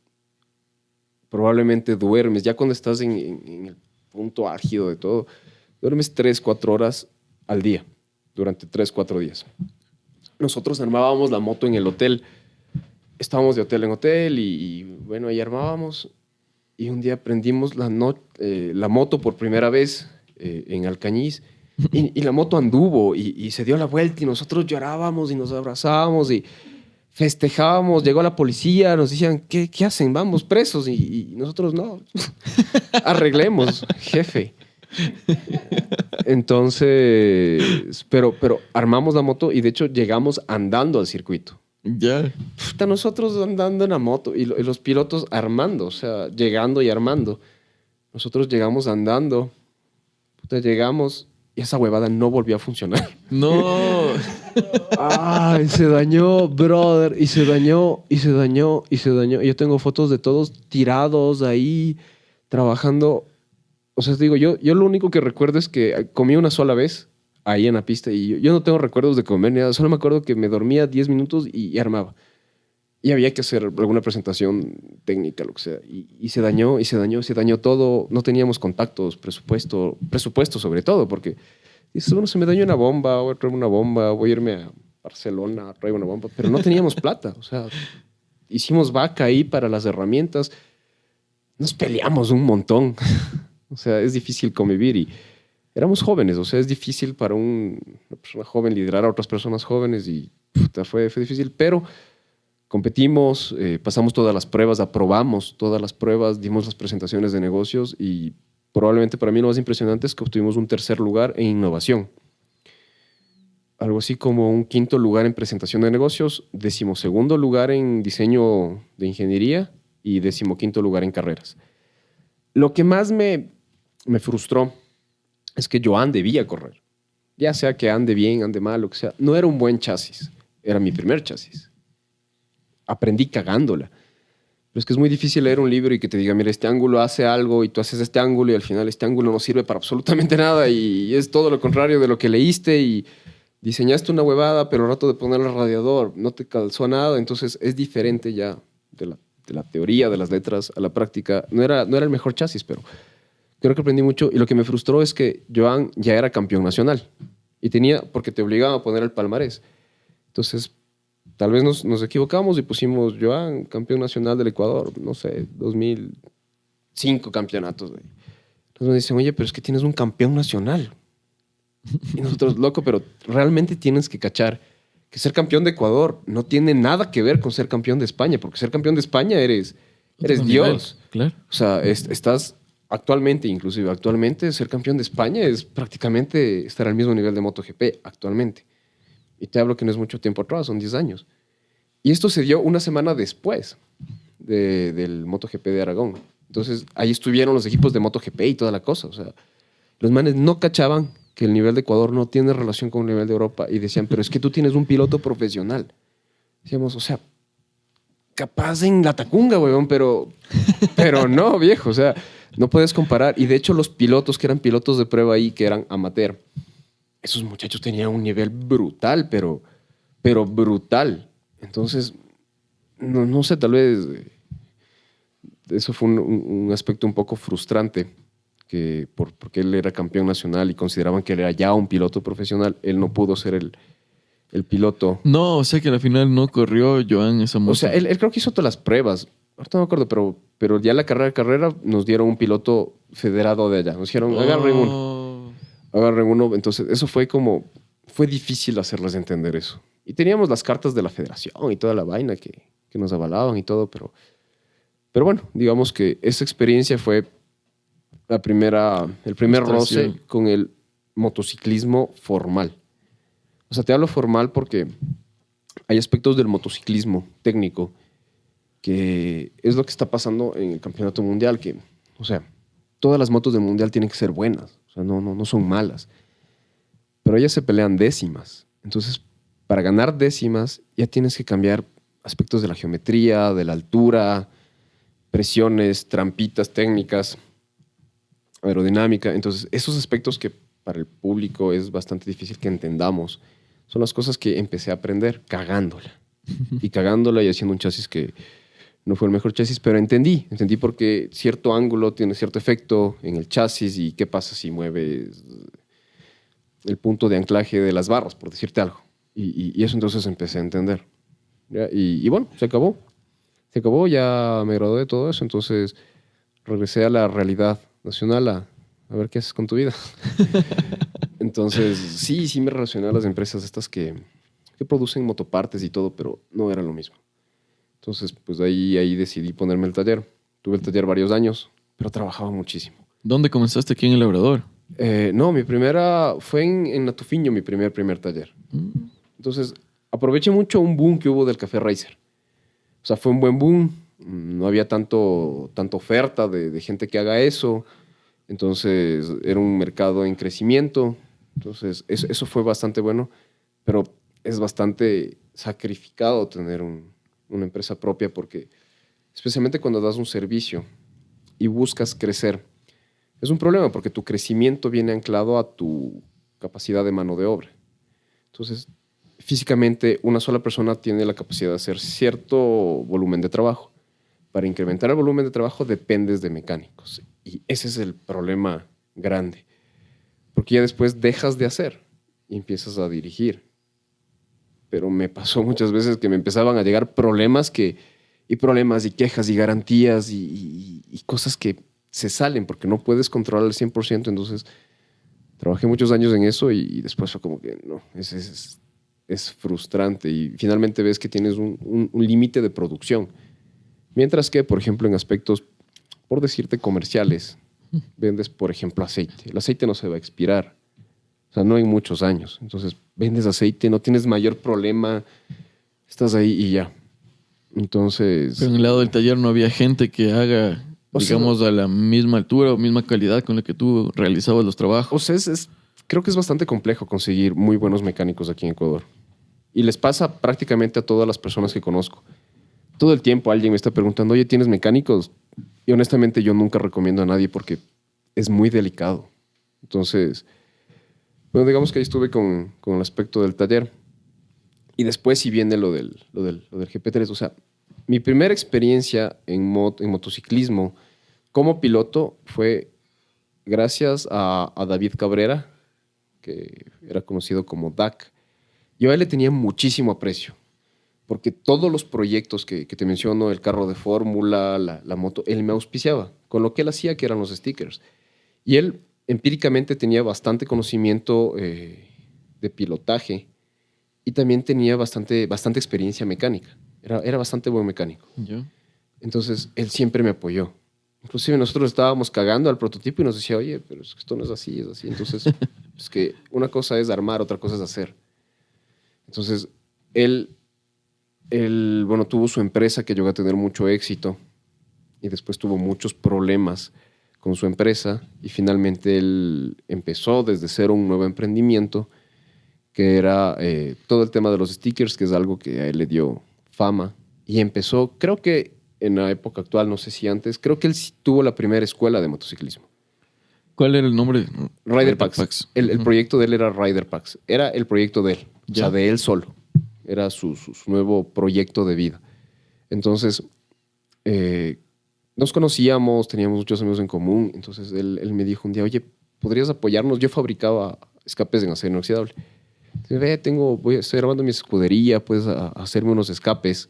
Probablemente duermes, ya cuando estás en el punto álgido de todo, duermes 3, 4 horas al día, durante 3, 4 días. Nosotros armábamos la moto en el hotel. Estábamos de hotel en hotel y bueno, ahí armábamos. Y un día prendimos la moto por primera vez en Alcañiz. Y la moto anduvo y se dio la vuelta y nosotros llorábamos y nos abrazábamos y festejábamos. Llegó la policía, nos decían, ¿qué hacen? Vamos presos. Y nosotros no, arreglemos, jefe. Entonces, pero armamos la moto y de hecho llegamos andando al circuito. Ya. Puta, nosotros andando en la moto y los pilotos armando, o sea, llegando y armando. Nosotros llegamos andando, puta, llegamos y esa huevada no volvió a funcionar. No. Ay, se dañó, brother, y se dañó. Y yo tengo fotos de todos tirados ahí, trabajando. O sea, digo, yo lo único que recuerdo es que comí una sola vez ahí en la pista y yo no tengo recuerdos de comer ni nada. Solo me acuerdo que me dormía 10 minutos y armaba. Y había que hacer alguna presentación técnica, lo que sea. Y se dañó todo. No teníamos contactos, presupuesto sobre todo, porque dices, bueno, se me dañó una bomba, voy a traer una bomba, voy a irme a Barcelona, traigo una bomba. Pero no teníamos plata. O sea, hicimos vaca ahí para las herramientas. Nos peleamos un montón. O sea, es difícil convivir y éramos jóvenes. O sea, es difícil para una persona joven liderar a otras personas jóvenes y puta, fue difícil, pero competimos, pasamos todas las pruebas, aprobamos todas las pruebas, dimos las presentaciones de negocios y probablemente para mí lo más impresionante es que obtuvimos un 3er lugar en innovación. Algo así como un 5º lugar en presentación de negocios, 12º lugar en diseño de ingeniería y 15º lugar en carreras. Lo que más me frustró es que Joan debía correr. Ya sea que ande bien, ande mal, lo que sea. No era un buen chasis. Era mi primer chasis. Aprendí cagándola. Pero es que es muy difícil leer un libro y que te diga, mira, este ángulo hace algo y tú haces este ángulo y al final este ángulo no sirve para absolutamente nada y es todo lo contrario de lo que leíste y diseñaste una huevada, pero al rato de poner el radiador no te calzó nada. Entonces es diferente ya de la teoría de las letras a la práctica. No era el mejor chasis, pero creo que aprendí mucho. Y lo que me frustró es que Joan ya era campeón nacional. Y porque te obligaba a poner el palmarés. Entonces, tal vez nos equivocamos y pusimos Joan, campeón nacional del Ecuador. No sé, 2005 campeonatos. Entonces nos dicen, oye, pero es que tienes un campeón nacional. Y nosotros, loco, pero realmente tienes que cachar que ser campeón de Ecuador no tiene nada que ver con ser campeón de España, porque ser campeón de España eres Dios. Claro. O sea, estás actualmente ser campeón de España es prácticamente estar al mismo nivel de MotoGP actualmente. Y te hablo que no es mucho tiempo atrás, son 10 años. Y esto se dio una semana después del MotoGP de Aragón. Entonces, ahí estuvieron los equipos de MotoGP y toda la cosa. O sea, los manes no cachaban que el nivel de Ecuador no tiene relación con el nivel de Europa y decían, pero es que tú tienes un piloto profesional. Decíamos, o sea, capaz en la Tacunga, weón, pero no, viejo, o sea, no puedes comparar. Y de hecho los pilotos que eran pilotos de prueba ahí, que eran amateur, esos muchachos tenían un nivel brutal, pero brutal. Entonces, no sé, tal vez eso fue un aspecto un poco frustrante que porque él era campeón nacional y consideraban que él era ya un piloto profesional, él no pudo ser el piloto. No, o sea que al final no corrió Joan esa moto. O sea, él creo que hizo todas las pruebas. Ahorita no me acuerdo, pero ya la carrera nos dieron un piloto federado de allá. Nos dijeron, agarren uno. Entonces, eso fue difícil hacerles entender eso. Y teníamos las cartas de la federación y toda la vaina que nos avalaban y todo, pero bueno, digamos que esa experiencia fue el primer roce con el motociclismo formal. O sea, te hablo formal porque hay aspectos del motociclismo técnico que es lo que está pasando en el campeonato mundial, que, o sea, todas las motos del mundial tienen que ser buenas, o sea, no son malas, pero ellas se pelean décimas. Entonces, para ganar décimas ya tienes que cambiar aspectos de la geometría, de la altura, presiones, trampitas técnicas, aerodinámica. Entonces, esos aspectos que para el público es bastante difícil que entendamos, son las cosas que empecé a aprender cagándola. Y cagándola y haciendo un chasis que no fue el mejor chasis, pero entendí porque cierto ángulo tiene cierto efecto en el chasis y qué pasa si mueves el punto de anclaje de las barras, por decirte algo. Y eso entonces empecé a entender. ¿Ya? Y bueno, se acabó. Se acabó, ya me gradué de todo eso, entonces regresé a la realidad nacional a ver qué haces con tu vida. Entonces, sí me relacioné a las empresas estas que producen motopartes y todo, pero no era lo mismo. Entonces, pues ahí decidí ponerme el taller. Tuve el taller varios años, pero trabajaba muchísimo. ¿Dónde comenzaste aquí en El Labrador? No, mi primera fue en Natufiño, mi primer taller. Entonces, aproveché mucho un boom que hubo del Café Racer. O sea, fue un buen boom. No había tanta oferta de gente que haga eso. Entonces, era un mercado en crecimiento. Entonces, eso fue bastante bueno, pero es bastante sacrificado tener una empresa propia porque, especialmente cuando das un servicio y buscas crecer, es un problema porque tu crecimiento viene anclado a tu capacidad de mano de obra. Entonces, físicamente, una sola persona tiene la capacidad de hacer cierto volumen de trabajo. Para incrementar el volumen de trabajo dependes de mecánicos. Y ese es el problema grande. Porque ya después dejas de hacer y empiezas a dirigir. Pero me pasó muchas veces que me empezaban a llegar problemas y quejas y garantías y cosas que se salen porque no puedes controlar al 100%. Entonces, trabajé muchos años en eso y después fue como que no, es frustrante. Y finalmente ves que tienes un límite de producción. Mientras que, por ejemplo, en aspectos, por decirte, comerciales, vendes, por ejemplo, aceite. El aceite no se va a expirar. O sea, no hay muchos años. Entonces, vendes aceite, no tienes mayor problema, estás ahí y ya. Entonces... Pero en el lado del taller no había gente que haga, digamos, a la misma altura o misma calidad con la que tú realizabas los trabajos. O sea, creo que es bastante complejo conseguir muy buenos mecánicos aquí en Ecuador. Y les pasa prácticamente a todas las personas que conozco. Todo el tiempo alguien me está preguntando, oye, ¿tienes mecánicos? Y honestamente yo nunca recomiendo a nadie porque es muy delicado. Entonces, bueno, digamos que ahí estuve con el aspecto del taller. Y después sí viene lo del GP3. O sea, mi primera experiencia en motociclismo como piloto fue gracias a David Cabrera, que era conocido como DAC. Yo a él le tenía muchísimo aprecio. Porque todos los proyectos que te menciono, el carro de fórmula, la moto, él me auspiciaba con lo que él hacía, que eran los stickers. Y él empíricamente tenía bastante conocimiento de pilotaje y también tenía bastante experiencia mecánica. Era bastante buen mecánico. ¿Yo? Entonces, él siempre me apoyó. Inclusive nosotros estábamos cagando al prototipo y nos decía, oye, pero es que esto no es así, es así. Entonces, es que una cosa es armar, otra cosa es hacer. Entonces, él tuvo su empresa que llegó a tener mucho éxito y después tuvo muchos problemas con su empresa y finalmente él empezó desde cero un nuevo emprendimiento que era todo el tema de los stickers, que es algo que a él le dio fama y empezó, creo que en la época actual, no sé si antes, creo que él sí tuvo la primera escuela de motociclismo. ¿Cuál era el nombre? Rider Packs. El proyecto de él era Rider Packs. Era el proyecto de él, o sea, de él solo. Era su nuevo proyecto de vida. Entonces, nos conocíamos, teníamos muchos amigos en común. Entonces él me dijo un día, oye, ¿podrías apoyarnos? Yo fabricaba escapes en acero inoxidable. Entonces, estoy grabando mi escudería, puedes hacerme unos escapes.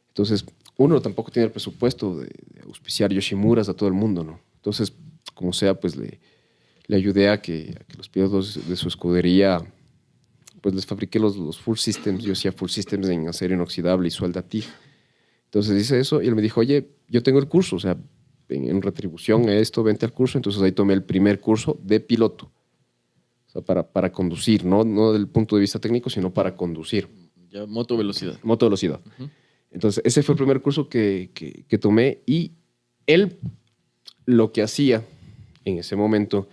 Entonces, uno tampoco tiene el presupuesto de auspiciar Yoshimuras a todo el mundo, ¿no? Entonces, como sea, pues le ayudé a que los pilotos de su escudería, pues les fabriqué los full systems. Yo hacía full systems en acero inoxidable y suelda TIG. Entonces hice eso y él me dijo, oye, yo tengo el curso, o sea, en retribución a esto, vente al curso. Entonces ahí tomé el primer curso de piloto, o sea, para conducir, no desde el punto de vista técnico, sino para conducir. Ya, moto velocidad. Moto velocidad. Entonces ese fue el primer curso que tomé y él lo que hacía en ese momento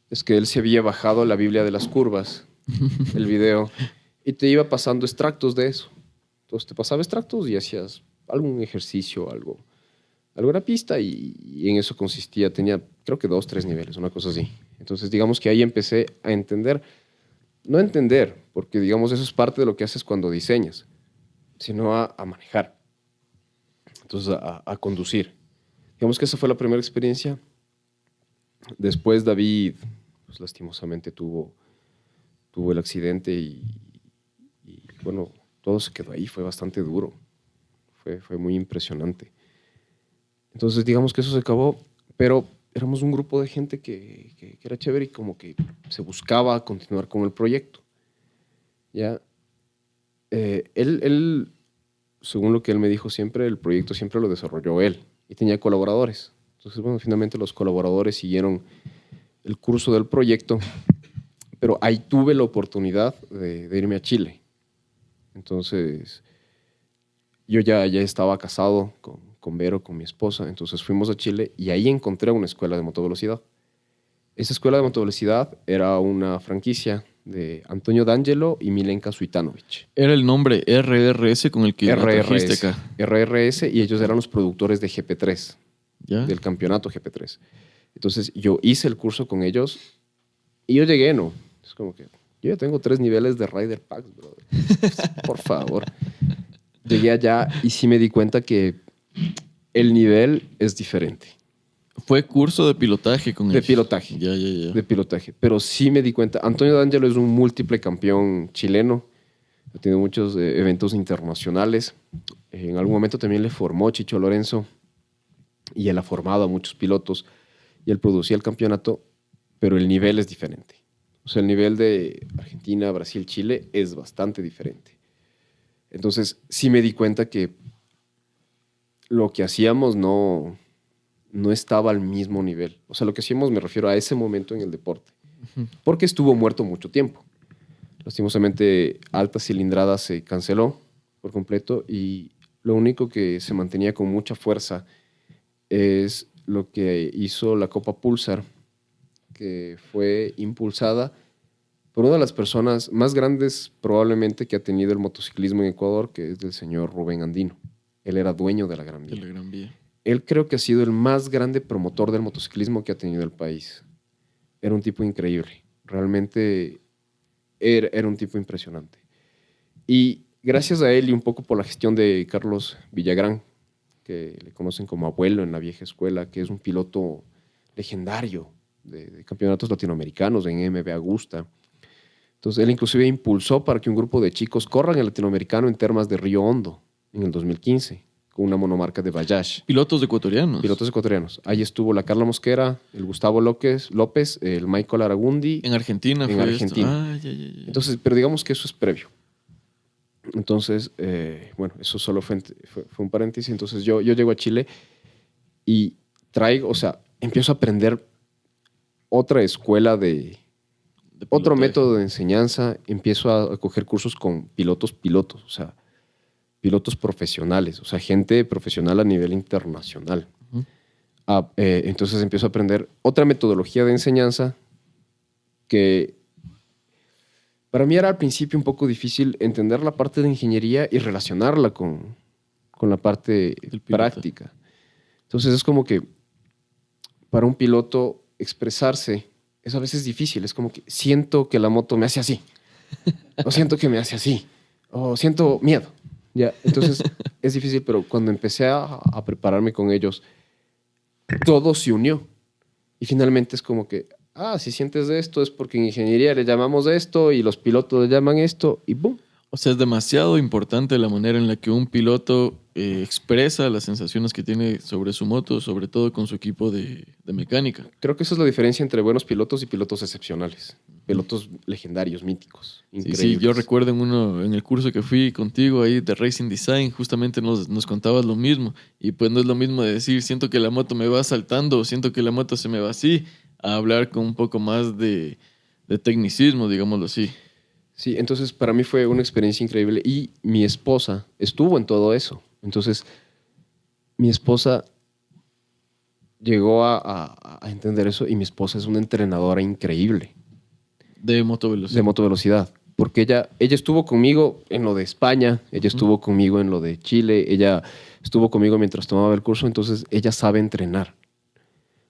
es que él se había bajado la Biblia de las curvas, el video, y te iba pasando extractos de eso. Entonces te pasaba extractos y hacías algún ejercicio, alguna pista y en eso consistía, tenía creo que 2, 3 niveles, una cosa así. Entonces digamos que ahí empecé a entender, no a entender, porque digamos eso es parte de lo que haces cuando diseñas, sino a manejar, entonces a conducir. Digamos que esa fue la primera experiencia. Después David, pues, lastimosamente tuvo el accidente y bueno, todo se quedó ahí, fue bastante duro, fue muy impresionante. Entonces digamos que eso se acabó, pero éramos un grupo de gente que era chévere y como que se buscaba continuar con el proyecto. ¿Ya? Él, según lo que él me dijo siempre, el proyecto siempre lo desarrolló él y tenía colaboradores. Entonces, bueno, finalmente los colaboradores siguieron el curso del proyecto, pero ahí tuve la oportunidad de irme a Chile. Entonces, yo ya estaba casado con Vero, con mi esposa, entonces fuimos a Chile y ahí encontré una escuela de motovelocidad. Esa escuela de motovelocidad era una franquicia de Antonio D'Angelo y Milenka Suitanovic. Era el nombre RRS con el que la trajiste acá. RRS, y ellos eran los productores de GP3, ¿Ya? del campeonato GP3. Entonces yo hice el curso con ellos y yo llegué, ¿no? Es como que yo ya tengo 3 niveles de Rider Packs, bro. Por favor. Llegué allá y sí me di cuenta que el nivel es diferente. Fue curso de pilotaje con De ellos. pilotaje. Ya. De pilotaje. Pero sí me di cuenta. Antonio D'Angelo es un múltiple campeón chileno. Ha tenido muchos eventos internacionales. En algún momento también le formó Chicho Lorenzo. Y él ha formado a muchos pilotos. Y él producía el campeonato. Pero el nivel es diferente. O sea, el nivel de Argentina, Brasil, Chile es bastante diferente. Entonces, sí me di cuenta que lo que hacíamos no estaba al mismo nivel. O sea, lo que hacíamos me refiero a ese momento en el deporte. Porque estuvo muerto mucho tiempo. Lastimosamente, alta cilindrada se canceló por completo y lo único que se mantenía con mucha fuerza es lo que hizo la Copa Pulsar, que fue impulsada por una de las personas más grandes probablemente que ha tenido el motociclismo en Ecuador, que es el señor Rubén Andino. Él era dueño de la Gran Vía. De la Gran Vía. Él creo que ha sido el más grande promotor del motociclismo que ha tenido el país. Era un tipo increíble. Realmente era un tipo impresionante. Y gracias a él y un poco por la gestión de Carlos Villagrán, que le conocen como abuelo en la vieja escuela, que es un piloto legendario de campeonatos latinoamericanos en MV Agusta. Entonces, él inclusive impulsó para que un grupo de chicos corran el latinoamericano en Termas de Río Hondo en el 2015, con una monomarca de Bajaj. Pilotos ecuatorianos. Pilotos ecuatorianos. Ahí estuvo la Carla Mosquera, el Gustavo López, el Michael Aragundi. En Argentina en fue Argentina. esto. Ya. Entonces, pero digamos que eso es previo. Entonces, bueno, eso solo fue un paréntesis. Entonces, yo llego a Chile y empiezo a aprender otra escuela de otro método de enseñanza. Empiezo a coger cursos con pilotos, o sea, pilotos profesionales, o sea, gente profesional a nivel internacional. Entonces empiezo a aprender otra metodología de enseñanza que para mí era al principio un poco difícil entender la parte de ingeniería y relacionarla con la parte práctica. Entonces es como que para un piloto expresarse es a veces difícil. Es como que siento que la moto me hace así, o siento que me hace así, o siento miedo. Ya, entonces es difícil, pero cuando empecé a prepararme con ellos, todo se unió. Y finalmente es como que, si sientes de esto es porque en ingeniería le llamamos esto y los pilotos le llaman esto y ¡boom! O sea, es demasiado importante la manera en la que un piloto expresa las sensaciones que tiene sobre su moto, sobre todo con su equipo de mecánica. Creo que esa es la diferencia entre buenos pilotos y pilotos excepcionales. Pilotos legendarios, míticos, Sí, increíbles. sí, yo recuerdo en el curso que fui contigo ahí de Racing Design, justamente nos contabas lo mismo. Y pues no es lo mismo de decir, siento que la moto me va saltando, o siento que la moto se me va así, a hablar con un poco más de tecnicismo, digámoslo así. Sí, entonces para mí fue una experiencia increíble y mi esposa estuvo en todo eso. Entonces, mi esposa llegó a entender eso y mi esposa es una entrenadora increíble De de motovelocidad. motovelocidad. Porque ella estuvo conmigo en lo de España, ella estuvo conmigo en lo de Chile, ella estuvo conmigo mientras tomaba el curso, entonces ella sabe entrenar.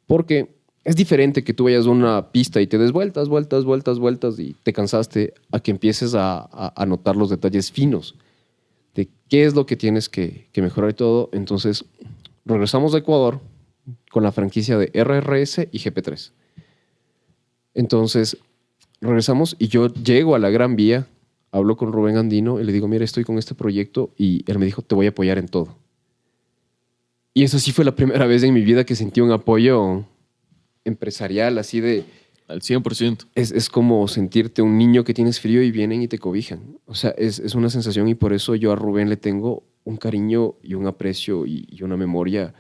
Porque es diferente que tú vayas a una pista y te des vueltas, vueltas, vueltas, vueltas y te cansaste a que empieces a notar los detalles finos de qué es lo que tienes que mejorar y todo. Entonces, regresamos de Ecuador con la franquicia de RRS y GP3. Entonces, regresamos y yo llego a la Gran Vía, hablo con Rubén Andino y le digo, mira, estoy con este proyecto y él me dijo, te voy a apoyar en todo. Y eso sí fue la primera vez en mi vida que sentí un apoyo empresarial, así de... Al 100%. Es como sentirte un niño que tienes frío y vienen y te cobijan. O sea, es una sensación y por eso yo a Rubén le tengo un cariño y un aprecio y una memoria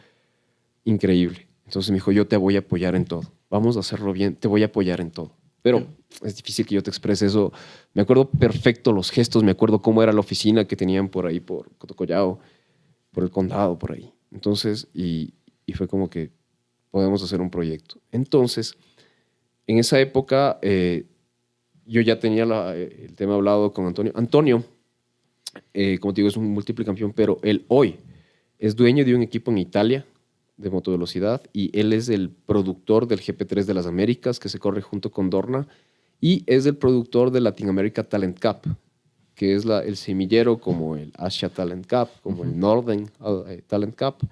increíble. Entonces me dijo, yo te voy a apoyar en todo. Vamos a hacerlo bien, te voy a apoyar en todo. Pero es difícil que yo te exprese eso. Me acuerdo perfecto los gestos, me acuerdo cómo era la oficina que tenían por ahí, por Cotocollao, por el condado, por ahí. Entonces, y fue como que podemos hacer un proyecto. Entonces, en esa época, yo ya tenía el tema hablado con Antonio. Antonio, como te digo, es un múltiple campeón, pero él hoy es dueño de un equipo en Italia de motovelocidad y él es el productor del GP3 de las Américas, que se corre junto con Dorna, y es el productor de Latin America Talent Cup, que es el semillero como el Asia Talent Cup, como el Northern Talent Cup.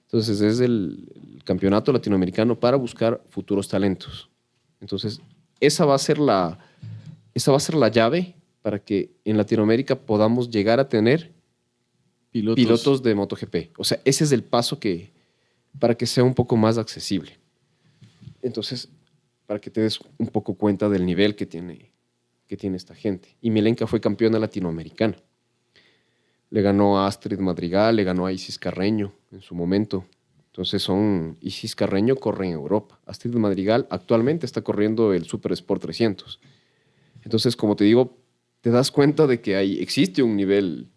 Entonces es el campeonato latinoamericano para buscar futuros talentos. Entonces, esa va a ser la llave para que en Latinoamérica podamos llegar a tener pilotos de MotoGP. O sea, ese es el paso para que sea un poco más accesible. Entonces, para que te des un poco cuenta del nivel que tiene esta gente. Y Milenka fue campeona latinoamericana. Le ganó a Astrid Madrigal, le ganó a Isis Carreño en su momento. Entonces Isis Carreño corre en Europa. Astrid Madrigal actualmente está corriendo el Super Sport 300. Entonces, como te digo, te das cuenta de que existe un nivel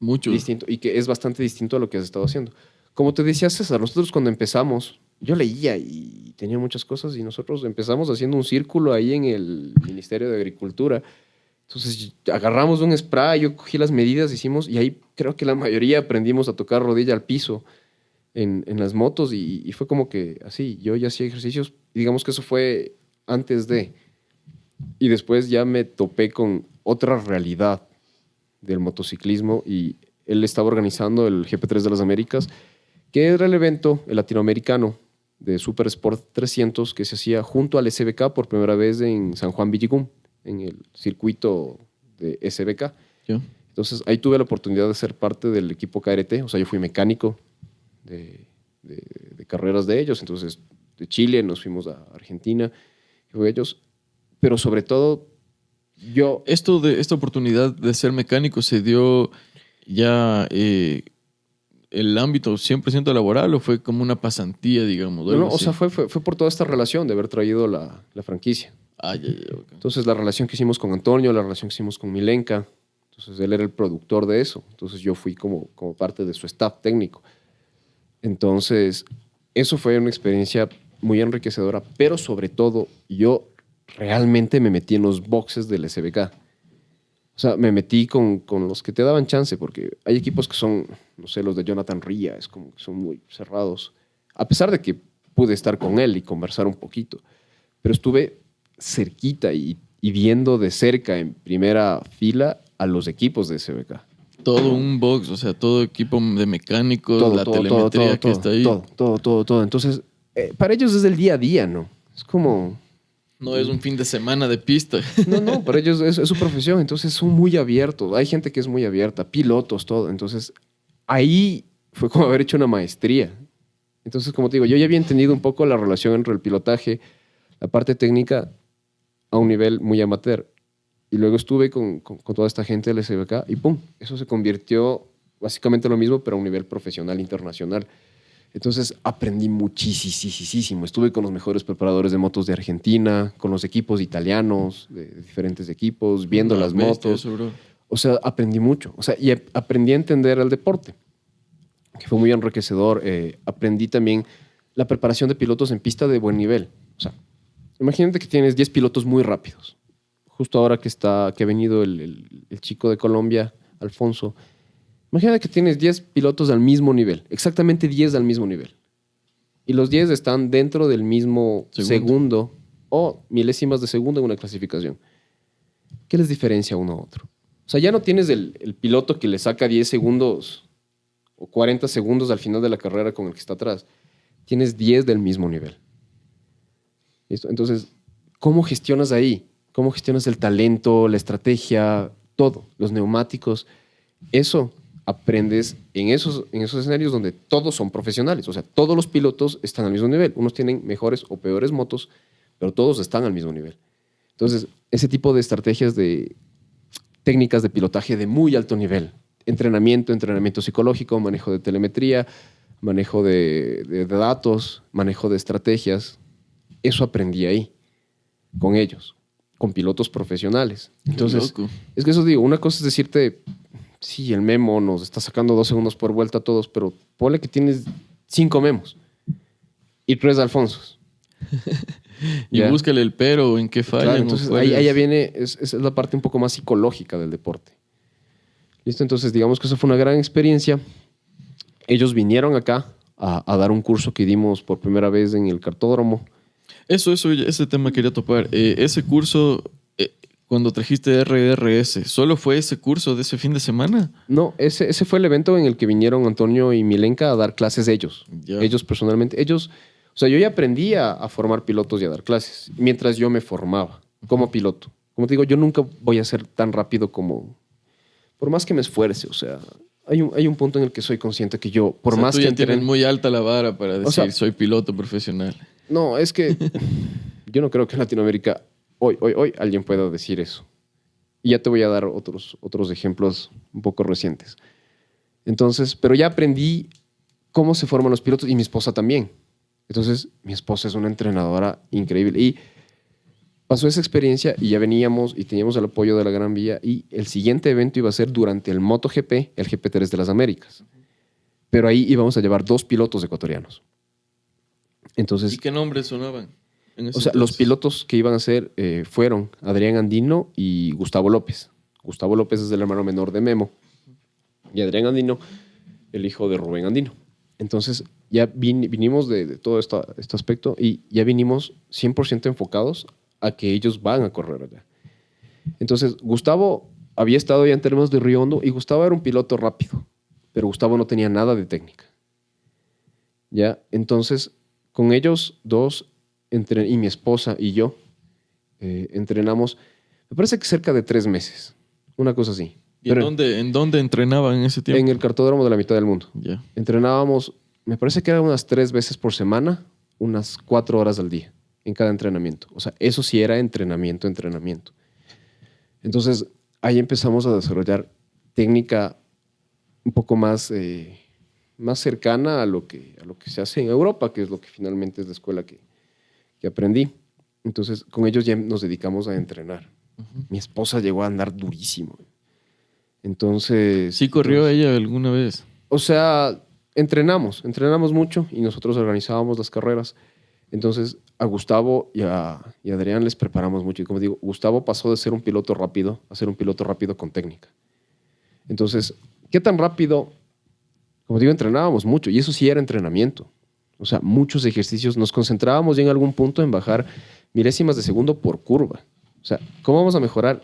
distinto y que es bastante distinto a lo que has estado haciendo. Como te decía César, nosotros cuando empezamos, yo leía y tenía muchas cosas y nosotros empezamos haciendo un círculo ahí en el Ministerio de Agricultura. Entonces agarramos un spray, yo cogí las medidas, hicimos y ahí creo que la mayoría aprendimos a tocar rodilla al piso en las motos y fue como que así, yo ya hacía ejercicios, digamos que eso fue antes de, y después ya me topé con otra realidad del motociclismo y él estaba organizando el GP3 de las Américas, que era el evento el latinoamericano de Super Sport 300 que se hacía junto al SBK por primera vez en San Juan Villicum, en el circuito de SBK. ¿Sí? Entonces ahí tuve la oportunidad de ser parte del equipo KRT, o sea, yo fui mecánico de carreras de ellos, entonces de Chile nos fuimos a Argentina, y fue ellos, pero sobre todo yo... Esta oportunidad de ser mecánico se dio ya el ámbito 100% laboral o fue como una pasantía, digamos. No, o sea, fue por toda esta relación de haber traído la franquicia. Ah, ya, okay. Entonces la relación que hicimos con Antonio, la relación que hicimos con Milenka, entonces él era el productor de eso, entonces yo fui como parte de su staff técnico. Entonces eso fue una experiencia muy enriquecedora, pero sobre todo yo realmente me metí en los boxes del SBK. O sea, me metí con los que te daban chance, porque hay equipos que son, no sé, los de Jonathan Ría, es como que son muy cerrados. A pesar de que pude estar con él y conversar un poquito, pero estuve cerquita y viendo de cerca en primera fila a los equipos de SBK. Todo un box, o sea, todo equipo de mecánicos, telemetría que está ahí. Todo. Entonces, Para ellos es el día a día, ¿no? Es como... No es un fin de semana de pista. No, para ellos es su profesión, entonces son muy abiertos. Hay gente que es muy abierta, pilotos, todo. Entonces, ahí fue como haber hecho una maestría. Entonces, como te digo, yo ya había entendido un poco la relación entre el pilotaje, la parte técnica, a un nivel muy amateur. Y luego estuve con toda esta gente del SBK y ¡pum! Eso se convirtió básicamente lo mismo, pero a un nivel profesional internacional. Entonces aprendí muchísimo. Estuve con los mejores preparadores de motos de Argentina, con los equipos italianos, de diferentes equipos, viendo las motos. Eso, bro. O sea, aprendí mucho. O sea, y aprendí a entender el deporte, que fue muy enriquecedor. Aprendí también la preparación de pilotos en pista de buen nivel. O sea, imagínate que tienes 10 pilotos muy rápidos. Justo ahora que ha venido el chico de Colombia, Alfonso. Imagínate que tienes 10 pilotos al mismo nivel, exactamente 10 al mismo nivel. Y los 10 están dentro del mismo segundo o milésimas de segundo en una clasificación. ¿Qué les diferencia uno a otro? O sea, ya no tienes el piloto que le saca 10 segundos o 40 segundos al final de la carrera con el que está atrás. Tienes 10 del mismo nivel. ¿Listo? Entonces, ¿cómo gestionas ahí? ¿Cómo gestionas el talento, la estrategia, todo? Los neumáticos. Eso aprendes en esos escenarios donde todos son profesionales. O sea, todos los pilotos están al mismo nivel. Unos tienen mejores o peores motos, pero todos están al mismo nivel. Entonces, ese tipo de estrategias de técnicas de pilotaje de muy alto nivel. Entrenamiento psicológico, manejo de telemetría, manejo de datos, manejo de estrategias. Eso aprendí ahí, con ellos, con pilotos profesionales. Entonces, es que eso digo, una cosa es decirte... Sí, el memo nos está sacando 2 segundos por vuelta a todos, pero ponle que tienes 5 memos y 3 Alfonsos. Y ya. Búscale el pero, en qué fallan. Claro, entonces ahí ya viene, es la parte un poco más psicológica del deporte. ¿Listo? Entonces, digamos que eso fue una gran experiencia. Ellos vinieron acá a dar un curso que dimos por primera vez en el cartódromo. Ese tema quería topar. Ese curso... Cuando trajiste RRS, ¿solo fue ese curso de ese fin de semana? No, ese fue el evento en el que vinieron Antonio y Milenka a dar clases ellos. Ya. Ellos personalmente. O sea, yo ya aprendí a formar pilotos y a dar clases, mientras yo me formaba como piloto. Como te digo, yo nunca voy a ser tan rápido como... Por más que me esfuerce, o sea, hay un punto en el que soy consciente que yo, por más tú que... ya tienes muy alta la vara para decir, soy piloto profesional. No, es que yo no creo que en Latinoamérica... Hoy alguien pueda decir eso. Y ya te voy a dar otros ejemplos un poco recientes. Entonces, pero ya aprendí cómo se forman los pilotos y mi esposa también. Entonces, mi esposa es una entrenadora increíble. Y pasó esa experiencia y ya veníamos y teníamos el apoyo de la Gran Vía y el siguiente evento iba a ser durante el MotoGP, el GP3 de las Américas. Pero ahí íbamos a llevar 2 pilotos ecuatorianos. Entonces, ¿y qué nombres sonaban? O sea, los pilotos que iban a ser fueron Adrián Andino y Gustavo López. Gustavo López es el hermano menor de Memo. Y Adrián Andino, el hijo de Rubén Andino. Entonces, ya vinimos de todo este aspecto y ya vinimos 100% enfocados a que ellos van a correr allá. Entonces, Gustavo había estado ya en términos de Río Hondo y Gustavo era un piloto rápido, pero Gustavo no tenía nada de técnica. ¿Ya? Entonces, con ellos dos... y mi esposa y yo entrenamos, me parece que cerca de 3 meses, una cosa así. ¿Y en dónde entrenaban en ese tiempo? En el cartódromo de la mitad del mundo. Yeah. Entrenábamos, me parece que eran unas 3 veces por semana, unas 4 horas al día en cada entrenamiento. O sea, eso sí era entrenamiento. Entonces, ahí empezamos a desarrollar técnica un poco más cercana a lo que se hace en Europa, que es lo que finalmente es la escuela que aprendí. Entonces, con ellos ya nos dedicamos a entrenar. Uh-huh. Mi esposa llegó a andar durísimo. Entonces... ¿Sí corrió ella alguna vez? O sea, entrenamos mucho y nosotros organizábamos las carreras. Entonces, a Gustavo y a Adrián les preparamos mucho. Y como digo, Gustavo pasó de ser un piloto rápido a ser un piloto rápido con técnica. Entonces, ¿qué tan rápido? Como digo, entrenábamos mucho y eso sí era entrenamiento. O sea, muchos ejercicios. Nos concentrábamos ya en algún punto en bajar milésimas de segundo por curva. O sea, ¿cómo vamos a mejorar?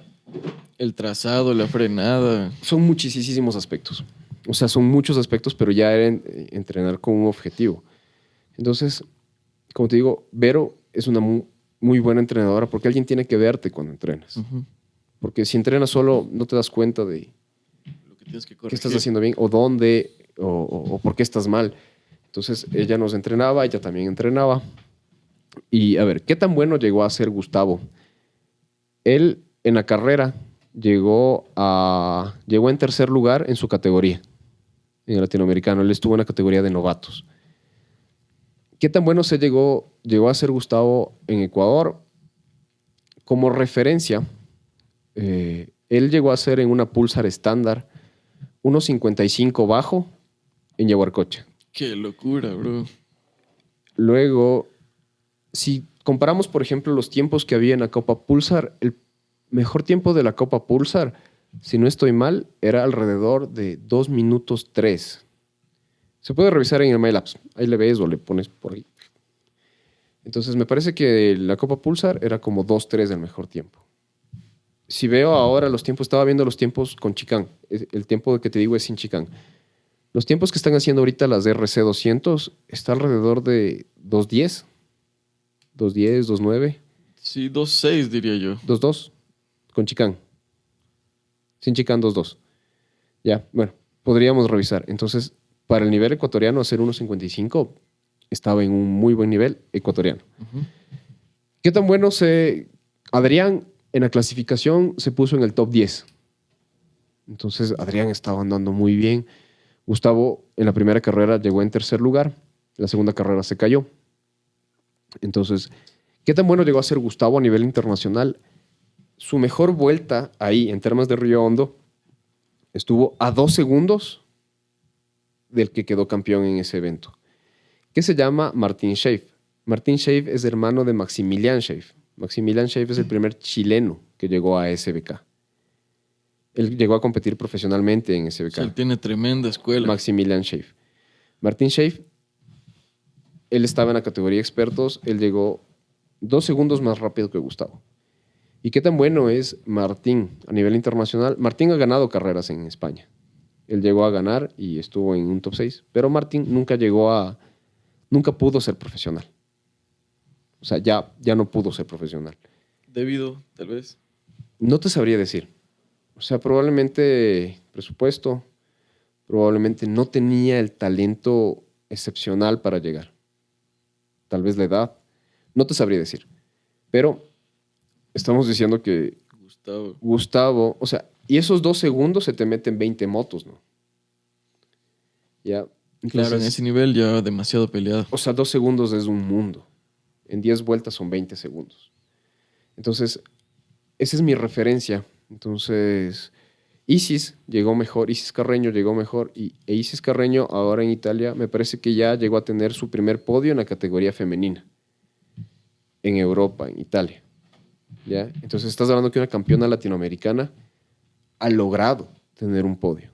El trazado, la frenada. Son muchísimos aspectos. O sea, son muchos aspectos, pero ya era entrenar con un objetivo. Entonces, como te digo, Vero es una muy buena entrenadora porque alguien tiene que verte cuando entrenas. Ujú. Porque si entrenas solo, no te das cuenta de Lo que tienes que qué estás corregir. haciendo bien o dónde o por qué estás mal. Entonces, ella nos entrenaba, ella también entrenaba. Y a ver, ¿qué tan bueno llegó a ser Gustavo? Él en la carrera llegó en tercer lugar en su categoría, en el latinoamericano. Él estuvo en la categoría de novatos. ¿Qué tan bueno llegó a ser Gustavo en Ecuador? Como referencia, él llegó a ser en una Pulsar estándar 1.55 bajo en Yaguarcocha. Qué locura, bro. Luego, si comparamos, por ejemplo, los tiempos que había en la Copa Pulsar, el mejor tiempo de la Copa Pulsar, si no estoy mal, era alrededor de 2 minutos 3. Se puede revisar en el MyLabs. Ahí le ves o le pones por ahí. Entonces, me parece que la Copa Pulsar era como 2.3 el mejor tiempo. Si veo ahora los tiempos, estaba viendo los tiempos con Chicán. El tiempo que te digo es sin Chicán. Los tiempos que están haciendo ahorita las de RC200 está alrededor de 2.10, 2.10, 2.9, Sí, 2.6 diría yo. 2.2 con Chicán. Sin Chicán 2.2. Ya, bueno, podríamos revisar. Entonces, para el nivel ecuatoriano, hacer 1.55 estaba en un muy buen nivel ecuatoriano. Ujú. ¿Qué tan bueno Adrián en la clasificación se puso en el top 10? Entonces, Adrián estaba andando muy bien. Gustavo en la primera carrera llegó en tercer lugar. En la segunda carrera se cayó. Entonces, ¿qué tan bueno llegó a ser Gustavo a nivel internacional? Su mejor vuelta ahí, en termas de Río Hondo, estuvo a 2 segundos del que quedó campeón en ese evento, que se llama Martín Scheif. Martín Scheif es hermano de Maximilian Scheif. Maximilian Scheif es el primer chileno que llegó a SBK. Él llegó a competir profesionalmente en O SBK. sea, él tiene tremenda escuela. Maximilian Scheif. Martín Scheif, él estaba en la categoría expertos, él llegó 2 segundos más rápido que Gustavo. ¿Y qué tan bueno es Martín a nivel internacional? Martín ha ganado carreras en España. Él llegó a ganar y estuvo en un top 6, pero Martín nunca pudo ser profesional. O sea, ya no pudo ser profesional. Debido, tal vez. No te sabría decir. O sea, probablemente presupuesto, probablemente no tenía el talento excepcional para llegar. Tal vez la edad. No te sabría decir. Pero estamos diciendo que Gustavo, o sea, y esos 2 segundos se te meten 20 motos, ¿no? Ya. Entonces, Claro, en ese nivel ya demasiado peleado. o sea, 2 segundos es un mundo. En 10 vueltas son 20 segundos. Entonces, esa es mi referencia. Entonces, Isis llegó mejor, Isis Carreño llegó mejor, e Isis Carreño ahora en Italia me parece que ya llegó a tener su primer podio en la categoría femenina. En Europa, en Italia. ¿Ya? Entonces, estás hablando que una campeona latinoamericana ha logrado tener un podio.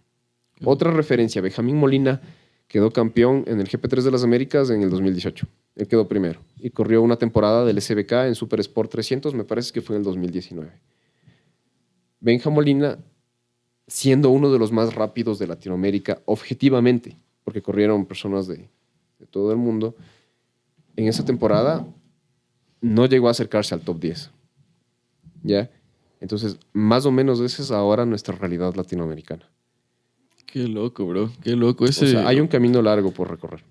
Otra referencia, Benjamín Molina quedó campeón en el GP3 de las Américas en el 2018. Él quedó primero y corrió una temporada del SBK en Super Sport 300, me parece que fue en el 2019. Benja Molina, siendo uno de los más rápidos de Latinoamérica, objetivamente, porque corrieron personas de todo el mundo, en esa temporada no llegó a acercarse al top 10. ¿Ya? Entonces, más o menos esa es ahora nuestra realidad latinoamericana. Qué loco, bro. Qué loco. O sea, hay un camino largo por recorrer.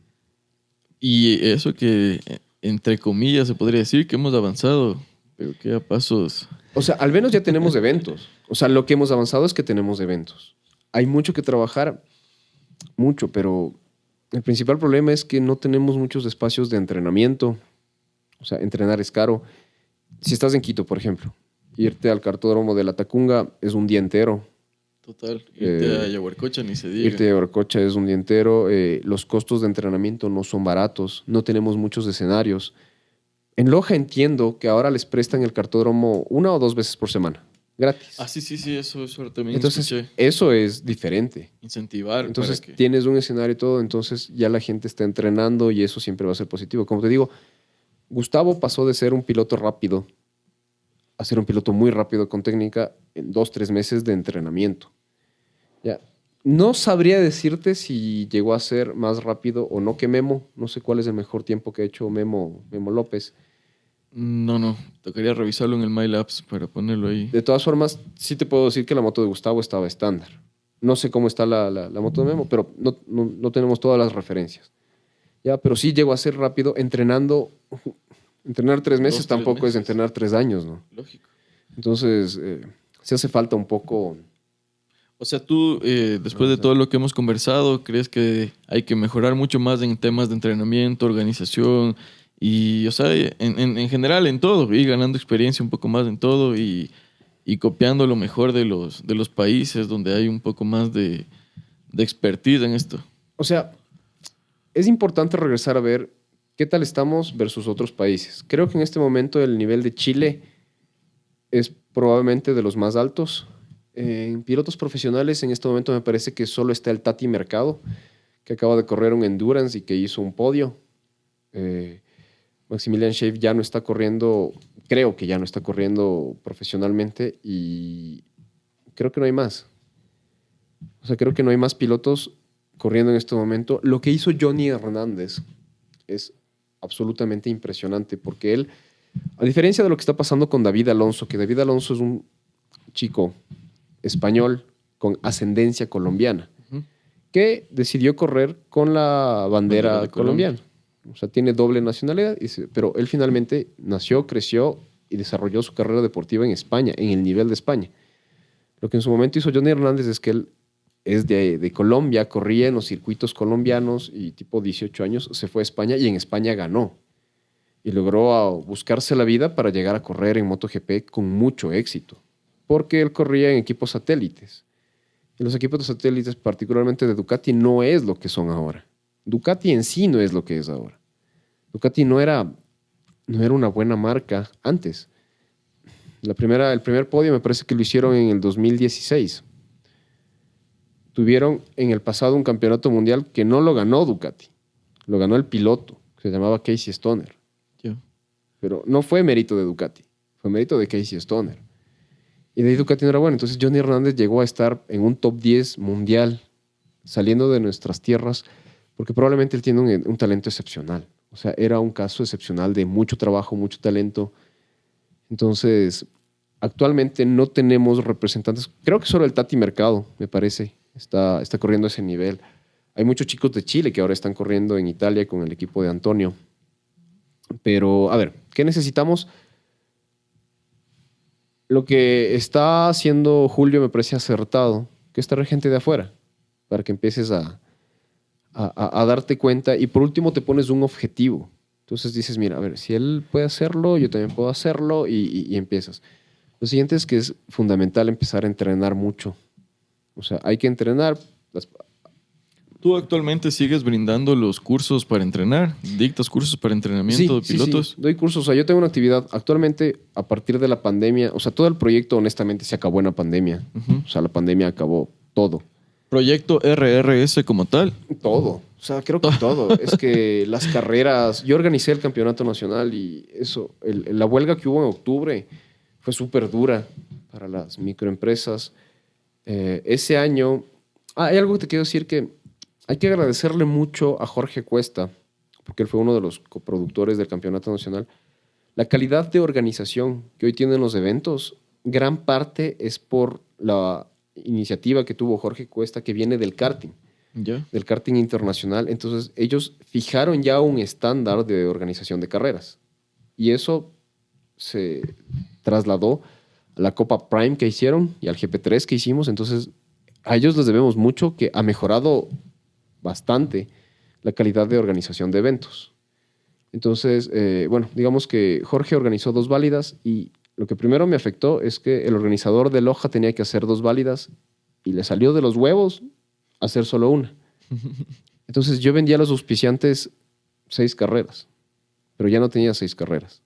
Y eso que, entre comillas, se podría decir que hemos avanzado, pero que a pasos. O sea, al menos ya tenemos eventos. O sea, lo que hemos avanzado es que tenemos eventos. Hay mucho que trabajar, mucho, pero el principal problema es que no tenemos muchos espacios de entrenamiento. O sea, entrenar es caro. Si estás en Quito, por ejemplo, irte al cartódromo de la Tacunga es un día entero. Total. Irte a Yaguarcocha ni se diga. Irte a Orcocha es un día entero. Los costos de entrenamiento no son baratos. No tenemos muchos escenarios. En Loja entiendo que ahora les prestan el cartódromo 1 o 2 veces por semana. Gratis. Ah, sí, eso también Entonces, escuché. eso es diferente. Incentivar. Entonces, para que... tienes un escenario y todo, entonces ya la gente está entrenando y eso siempre va a ser positivo. Como te digo, Gustavo pasó de ser un piloto rápido a ser un piloto muy rápido con técnica en 2-3 meses de entrenamiento. Ya. No sabría decirte si llegó a ser más rápido o no que Memo. No sé cuál es el mejor tiempo que ha hecho Memo López. No. Tocaría revisarlo en el MyLabs para ponerlo ahí. De todas formas, sí te puedo decir que la moto de Gustavo estaba estándar. No sé cómo está la moto de Memo, pero no tenemos todas las referencias. Ya, pero sí llegó a ser rápido entrenando. Entrenar 3 meses 2, 3 tampoco es meses. entrenar 3 años, ¿no? Lógico. Entonces, sí hace falta un poco. O sea, tú, después de todo lo que hemos conversado, ¿crees que hay que mejorar mucho más en temas de entrenamiento, organización y, o sea, en general en todo, ir ganando experiencia un poco más en todo y copiando lo mejor de los países donde hay un poco más de expertise en esto? O sea, es importante regresar a ver qué tal estamos versus otros países. Creo que en este momento el nivel de Chile es probablemente de los más altos. En pilotos profesionales en este momento me parece que solo está el Tati Mercado, que acaba de correr un Endurance y que hizo un podio. Maximilian Scheiff ya no está corriendo, creo que ya no está corriendo profesionalmente y creo que no hay más. O sea, creo que no hay más pilotos corriendo en este momento. Lo que hizo Johnny Hernández es absolutamente impresionante porque él, a diferencia de lo que está pasando con David Alonso, que David Alonso es un chico español con ascendencia colombiana, que decidió correr con la bandera colombiana. O sea, tiene doble nacionalidad, pero él finalmente nació, creció y desarrolló su carrera deportiva en España, en el nivel de España. Lo que en su momento hizo Johnny Hernández es que él es de Colombia, corría en los circuitos colombianos y tipo 18 años se fue a España y en España ganó. Y logró buscarse la vida para llegar a correr en MotoGP con mucho éxito, porque él corría en equipos satélites. Y los equipos de satélites, particularmente de Ducati, no es lo que son ahora. Ducati en sí no es lo que es ahora. Ducati no era una buena marca antes. El primer podio me parece que lo hicieron en el 2016. Tuvieron en el pasado un campeonato mundial que no lo ganó Ducati. Lo ganó el piloto, que se llamaba Casey Stoner. Yeah. Pero no fue mérito de Ducati, fue mérito de Casey Stoner. Y de ahí Ducati no era bueno. Entonces Johnny Hernández llegó a estar en un top 10 mundial, saliendo de nuestras tierras, porque probablemente él tiene un talento excepcional. O sea, era un caso excepcional de mucho trabajo, mucho talento. Entonces, actualmente no tenemos representantes. Creo que solo el Tati Mercado, me parece, está corriendo a ese nivel. Hay muchos chicos de Chile que ahora están corriendo en Italia con el equipo de Antonio. Pero, a ver, ¿qué necesitamos? Lo que está haciendo Julio me parece acertado, que es traer gente de afuera, para que empieces a darte cuenta y por último te pones un objetivo. Entonces dices, mira, a ver, si él puede hacerlo, yo también puedo hacerlo y empiezas. Lo siguiente es que es fundamental empezar a entrenar mucho. O sea, hay que entrenar. ¿Tú actualmente sigues brindando los cursos para entrenar? ¿Dictas cursos para entrenamiento de pilotos? Sí. Doy cursos. O sea, yo tengo una actividad actualmente a partir de la pandemia. O sea, todo el proyecto honestamente se acabó en la pandemia. O sea, la pandemia acabó todo. ¿Proyecto RRS como tal? Todo. O sea, creo que todo. Es que las carreras... Yo organicé el campeonato nacional y eso, la huelga que hubo en octubre fue súper dura para las microempresas. Ese año... hay algo que te quiero decir que hay que agradecerle mucho a Jorge Cuesta, porque él fue uno de los coproductores del campeonato nacional. La calidad de organización que hoy tienen los eventos, gran parte es por la iniciativa que tuvo Jorge Cuesta, que viene del karting, del karting internacional. Entonces, ellos fijaron ya un estándar de organización de carreras. Y eso se trasladó a la Copa Prime que hicieron y al GP3 que hicimos. Entonces, a ellos les debemos mucho, que ha mejorado bastante la calidad de organización de eventos. Entonces, bueno, digamos que Jorge organizó 2 válidas y lo que primero me afectó es que el organizador de Loja tenía que hacer 2 válidas y le salió de los huevos hacer solo una. Entonces yo vendía a los auspiciantes 6 carreras, pero ya no tenía 6 carreras,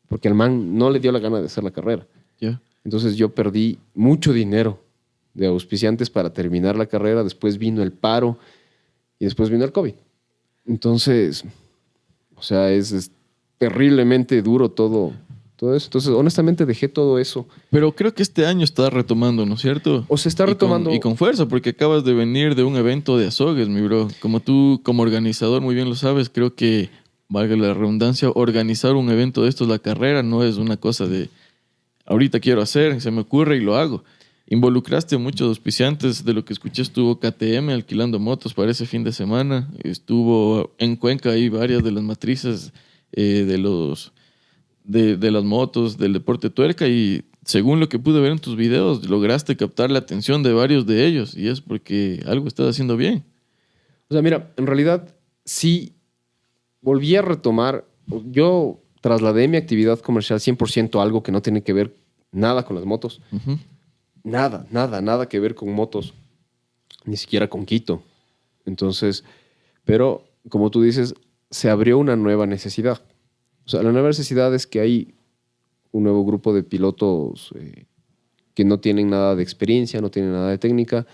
porque el man no le dio la gana de hacer la carrera. Yeah. Entonces yo perdí mucho dinero de auspiciantes para terminar la carrera, después vino el paro y después vino el COVID. Entonces, o sea, es terriblemente duro todo todo eso. Entonces, honestamente, dejé todo eso. Pero creo que este año está retomando, ¿no es cierto? O se está retomando. Y con fuerza, porque acabas de venir de un evento de Azogues, mi bro. Como tú, como organizador, muy bien lo sabes, creo que, valga la redundancia, organizar un evento de estos, la carrera, no es una cosa de ahorita quiero hacer, se me ocurre y lo hago. Involucraste a muchos auspiciantes, de lo que escuché estuvo KTM alquilando motos para ese fin de semana, estuvo en Cuenca ahí varias de las matrices de las motos, del deporte tuerca y según lo que pude ver en tus videos, lograste captar la atención de varios de ellos y es porque algo estás haciendo bien. O sea, mira, en realidad sí volví a retomar. Yo trasladé mi actividad comercial 100% a algo que no tiene que ver nada con las motos. Ujú. Nada que ver con motos. Ni siquiera con Quito. Entonces, pero como tú dices, se abrió una nueva necesidad. O sea, la nueva necesidad es que hay un nuevo grupo de pilotos que no tienen nada de experiencia, no tienen nada de técnica.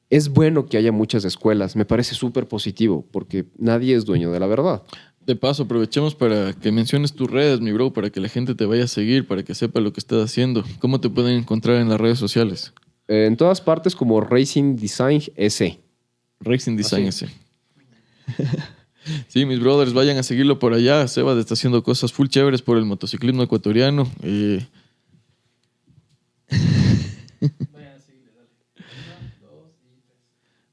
Es bueno que haya muchas escuelas. Me parece súper positivo porque nadie es dueño de la verdad. De paso, aprovechemos para que menciones tus redes, mi bro, para que la gente te vaya a seguir, para que sepa lo que estás haciendo. ¿Cómo te pueden encontrar en las redes sociales? En todas partes como Racing Design S. Racing Design Así. S. Sí, mis brothers, vayan a seguirlo por allá. Sebas está haciendo cosas full chéveres por el motociclismo ecuatoriano.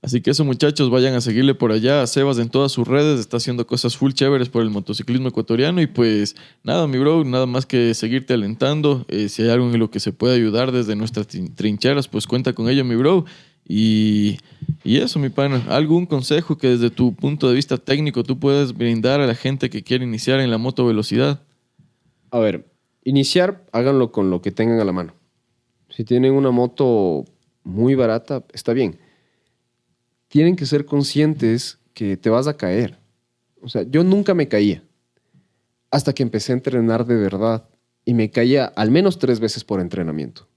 Así que eso, muchachos, vayan a seguirle por allá. A Sebas en todas sus redes está haciendo cosas full chéveres por el motociclismo ecuatoriano. Y pues nada, mi bro, nada más que seguirte alentando. Si hay algo en lo que se puede ayudar desde nuestras trincheras, pues cuenta con ello, mi bro. Y eso, mi pana. ¿Algún consejo que desde tu punto de vista técnico tú puedes brindar a la gente que quiere iniciar en la moto velocidad? A ver, iniciar, háganlo con lo que tengan a la mano. Si tienen una moto muy barata, está bien. Tienen que ser conscientes que te vas a caer. O sea, yo nunca me caía hasta que empecé a entrenar de verdad y me caía al menos 3 veces por entrenamiento.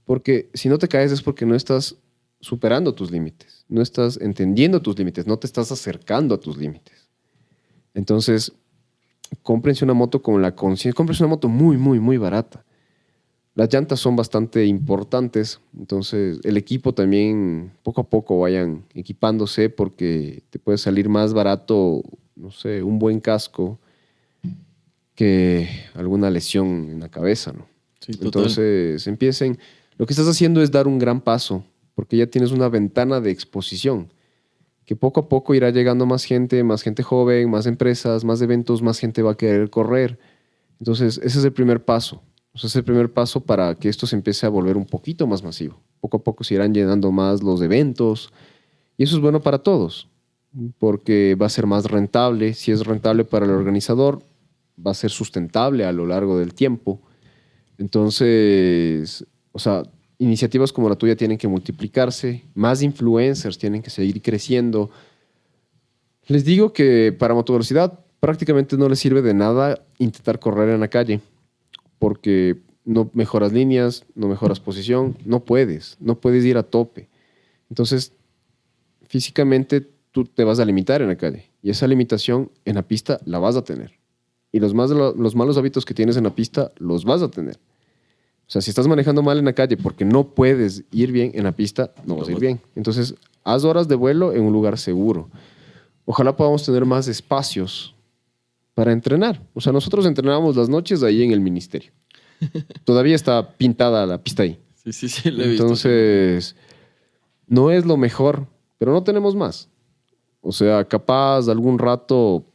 Porque si no te caes es porque no estás superando tus límites, no estás entendiendo tus límites, no te estás acercando a tus límites. Entonces, cómprense una moto con la conciencia, cómprense una moto muy barata. Las llantas son bastante importantes, entonces el equipo también poco a poco vayan equipándose porque te puede salir más barato, no sé, un buen casco que alguna lesión en la cabeza, ¿no? Sí, total. Entonces empiecen. Lo que estás haciendo es dar un gran paso porque ya tienes una ventana de exposición que poco a poco irá llegando más gente joven, más empresas, más eventos, más gente va a querer correr. Entonces ese es el primer paso. O sea, es el primer paso para que esto se empiece a volver un poquito más masivo. Poco a poco se irán llenando más los eventos y eso es bueno para todos porque va a ser más rentable. Si es rentable para el organizador, va a ser sustentable a lo largo del tiempo. Entonces, o sea, iniciativas como la tuya tienen que multiplicarse, más influencers tienen que seguir creciendo. Les digo que para motovelocidad prácticamente no les sirve de nada intentar correr en la calle porque no mejoras líneas, no mejoras posición, no puedes ir a tope. Entonces, físicamente tú te vas a limitar en la calle y esa limitación en la pista la vas a tener. Y los malos hábitos que tienes en la pista los vas a tener. O sea, si estás manejando mal en la calle porque no puedes ir bien en la pista, no vas a ir bien. Entonces, haz horas de vuelo en un lugar seguro. Ojalá podamos tener más espacios para entrenar. O sea, nosotros entrenábamos las noches ahí en el ministerio. Todavía está pintada la pista ahí. Sí, la he visto. Entonces, no es lo mejor, pero no tenemos más. O sea, capaz algún rato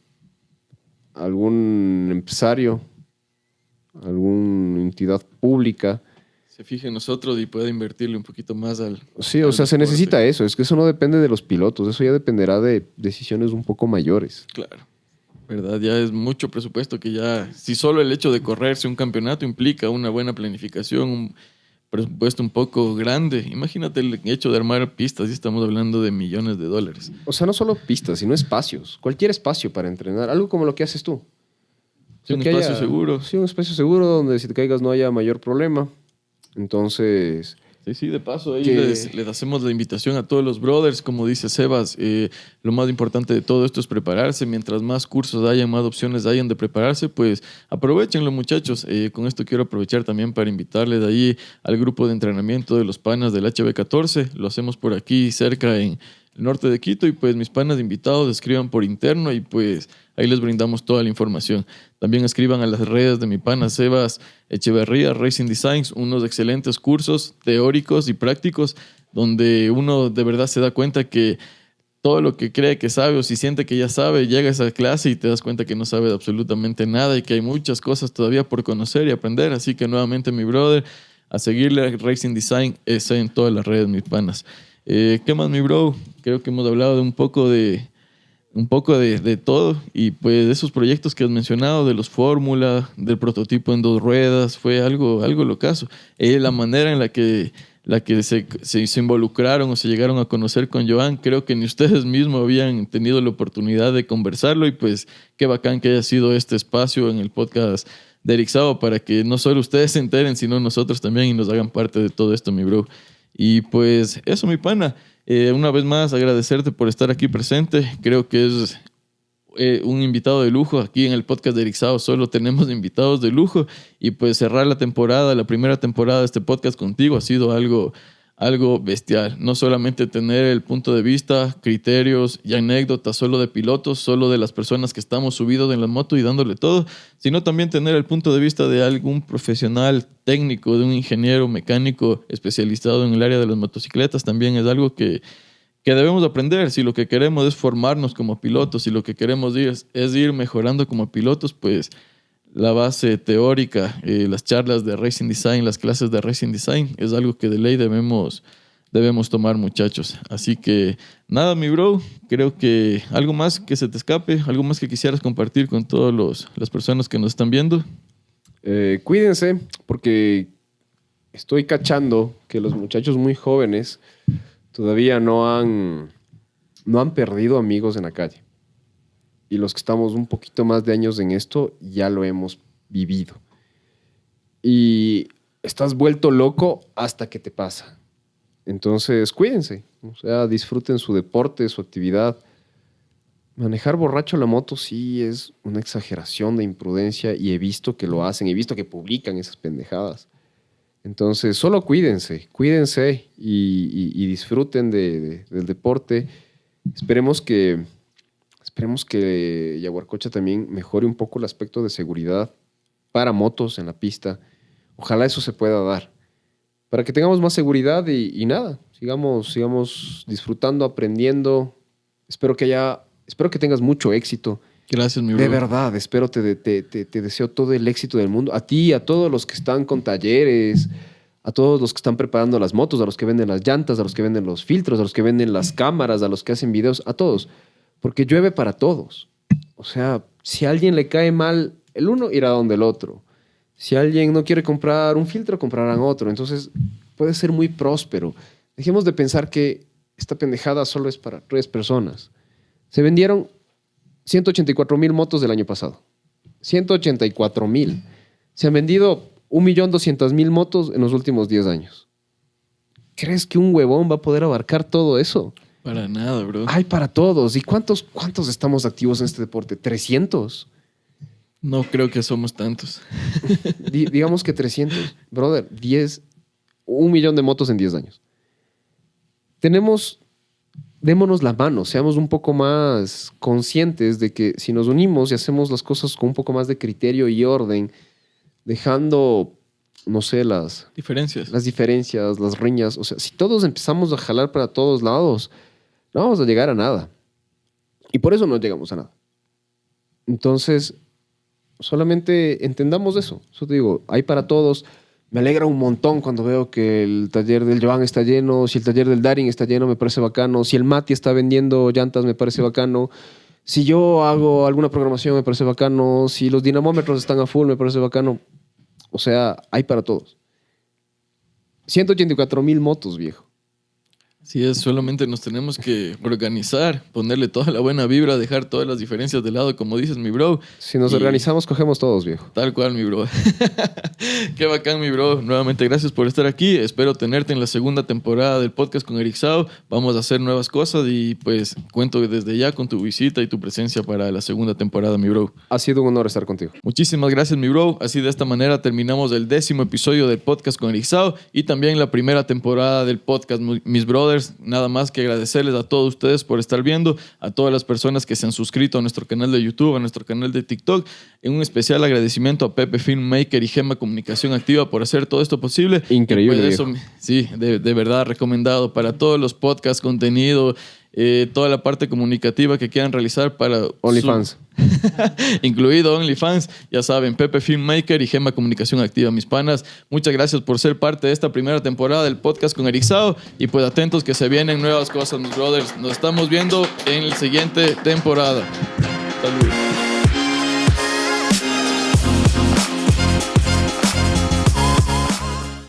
algún empresario, alguna entidad pública Se fije en nosotros y puede invertirle un poquito más al. Sí, o sea, se necesita eso. Es que eso no depende de los pilotos. Eso ya dependerá de decisiones un poco mayores. Claro. ¿Verdad? Ya es mucho presupuesto que ya. Si solo el hecho de correrse un campeonato implica una buena planificación, un presupuesto un poco grande. Imagínate el hecho de armar pistas y estamos hablando de millones de dólares. O sea, no solo pistas, sino espacios. Cualquier espacio para entrenar. Algo como lo que haces tú. Sí, un espacio seguro. Sí, un espacio seguro donde si te caigas no haya mayor problema. Entonces, Sí, de paso, ahí Que- les hacemos la invitación a todos los brothers, como dice Sebas, lo más importante de todo esto es prepararse, mientras más cursos hayan, más opciones hayan de prepararse, pues aprovechenlo muchachos. Con esto quiero aprovechar también para invitarles de ahí al grupo de entrenamiento de los panas del HB14, lo hacemos por aquí cerca en el norte de Quito y pues mis panas invitados escriban por interno y pues ahí les brindamos toda la información. También escriban a las redes de mi pana Sebas Echeverría, Racing Designs, unos excelentes cursos teóricos y prácticos donde uno de verdad se da cuenta que todo lo que cree que sabe o si siente que ya sabe, llega a esa clase y te das cuenta que no sabe de absolutamente nada y que hay muchas cosas todavía por conocer y aprender. Así que nuevamente, mi brother, a seguirle a Racing Design en todas las redes, mis panas. ¿Qué más, mi bro? Creo que hemos hablado de un poco de todo y pues de esos proyectos que has mencionado, de los fórmula, del prototipo en 2 ruedas, fue algo locazo. La manera en la que se involucraron o se llegaron a conocer con Joan, creo que ni ustedes mismos habían tenido la oportunidad de conversarlo y pues qué bacán que haya sido este espacio en el podcast de Eric Sao para que no solo ustedes se enteren, sino nosotros también y nos hagan parte de todo esto, mi bro. Y pues eso, mi pana. Una vez más, agradecerte por estar aquí presente. Creo que es un invitado de lujo. Aquí en el podcast de Erixao solo tenemos invitados de lujo. Y pues cerrar la temporada, la primera temporada de este podcast contigo ha sido algo bestial. No solamente tener el punto de vista, criterios y anécdotas solo de pilotos, solo de las personas que estamos subidos en la moto y dándole todo, sino también tener el punto de vista de algún profesional técnico, de un ingeniero mecánico especializado en el área de las motocicletas. También es algo que debemos aprender. Si lo que queremos es formarnos como pilotos, si lo que queremos es ir mejorando como pilotos, pues la base teórica, las charlas de Racing Design, las clases de Racing Design, es algo que de ley debemos tomar, muchachos. Así que nada, mi bro, creo que algo más que se te escape, algo más que quisieras compartir con todas las personas que nos están viendo. Cuídense, porque estoy cachando que los muchachos muy jóvenes todavía no han perdido amigos en la calle. Y los que estamos un poquito más de años en esto, ya lo hemos vivido. Y estás vuelto loco hasta que te pasa. Entonces, cuídense. O sea, disfruten su deporte, su actividad. Manejar borracho la moto sí es una exageración de imprudencia y he visto que lo hacen, he visto que publican esas pendejadas. Entonces, solo cuídense y disfruten del deporte. Esperemos que Yaguarcocha también mejore un poco el aspecto de seguridad para motos en la pista. Ojalá eso se pueda dar. Para que tengamos más seguridad y nada, sigamos disfrutando, aprendiendo. Espero que tengas mucho éxito. Gracias, mi bro. De verdad, te deseo todo el éxito del mundo. A ti, a todos los que están con talleres, a todos los que están preparando las motos, a los que venden las llantas, a los que venden los filtros, a los que venden las cámaras, a los que hacen videos, a todos. Porque llueve para todos. O sea, si a alguien le cae mal el uno, irá donde el otro. Si alguien no quiere comprar un filtro, comprarán otro. Entonces, puede ser muy próspero. Dejemos de pensar que esta pendejada solo es para 3 personas. Se vendieron 184,000 motos del año pasado. 184,000. Se han vendido 1,200,000 motos en los últimos 10 años. ¿Crees que un huevón va a poder abarcar todo eso? Para nada, bro. Hay para todos. ¿Y cuántos estamos activos en este deporte? ¿300? No creo que somos tantos. Digamos que 300. Brother, 1 millón de motos en 10 años. Démonos la mano, seamos un poco más conscientes de que si nos unimos y hacemos las cosas con un poco más de criterio y orden, dejando, no sé, las Diferencias. diferencias, las riñas, o sea, si todos empezamos a jalar para todos lados, no vamos a llegar a nada. Y por eso no llegamos a nada. Entonces, solamente entendamos eso. Eso te digo, hay para todos. Me alegra un montón cuando veo que el taller del Joan está lleno, si el taller del Darin está lleno, me parece bacano, si el Mati está vendiendo llantas, me parece bacano, si yo hago alguna programación, me parece bacano, si los dinamómetros están a full, me parece bacano. O sea, hay para todos. 184,000 motos, viejo. Sí, es, solamente nos tenemos que organizar, ponerle toda la buena vibra, dejar todas las diferencias de lado, como dices, mi bro. Si nos Y organizamos, cogemos todos, viejo. tal cual, mi bro. Qué bacán, mi bro. Nuevamente, gracias por estar aquí. Espero tenerte en la segunda temporada del podcast con Eric Sao. Vamos a hacer nuevas cosas y pues cuento desde ya con tu visita y tu presencia para la segunda temporada, mi bro. Ha sido un honor estar contigo. Muchísimas gracias, mi bro. Así de esta manera terminamos el 10º episodio del podcast con Eric Sao y también la primera temporada del podcast, mis brothers. Nada más que agradecerles a todos ustedes por estar viendo, a todas las personas que se han suscrito a nuestro canal de YouTube, a nuestro canal de TikTok. En un especial agradecimiento a Pepe Filmmaker y Gema Comunicación Activa por hacer todo esto posible. Increíble, Pues eso, sí, de verdad recomendado para todos los podcasts, contenido, toda la parte comunicativa que quieran realizar para OnlyFans. incluido OnlyFans. Ya saben, Pepe Filmmaker y Gema Comunicación Activa, mis panas. Muchas gracias por ser parte de esta primera temporada del podcast con Eric Sao. Y pues atentos que se vienen nuevas cosas, mis brothers. Nos estamos viendo en la siguiente temporada. Saludos.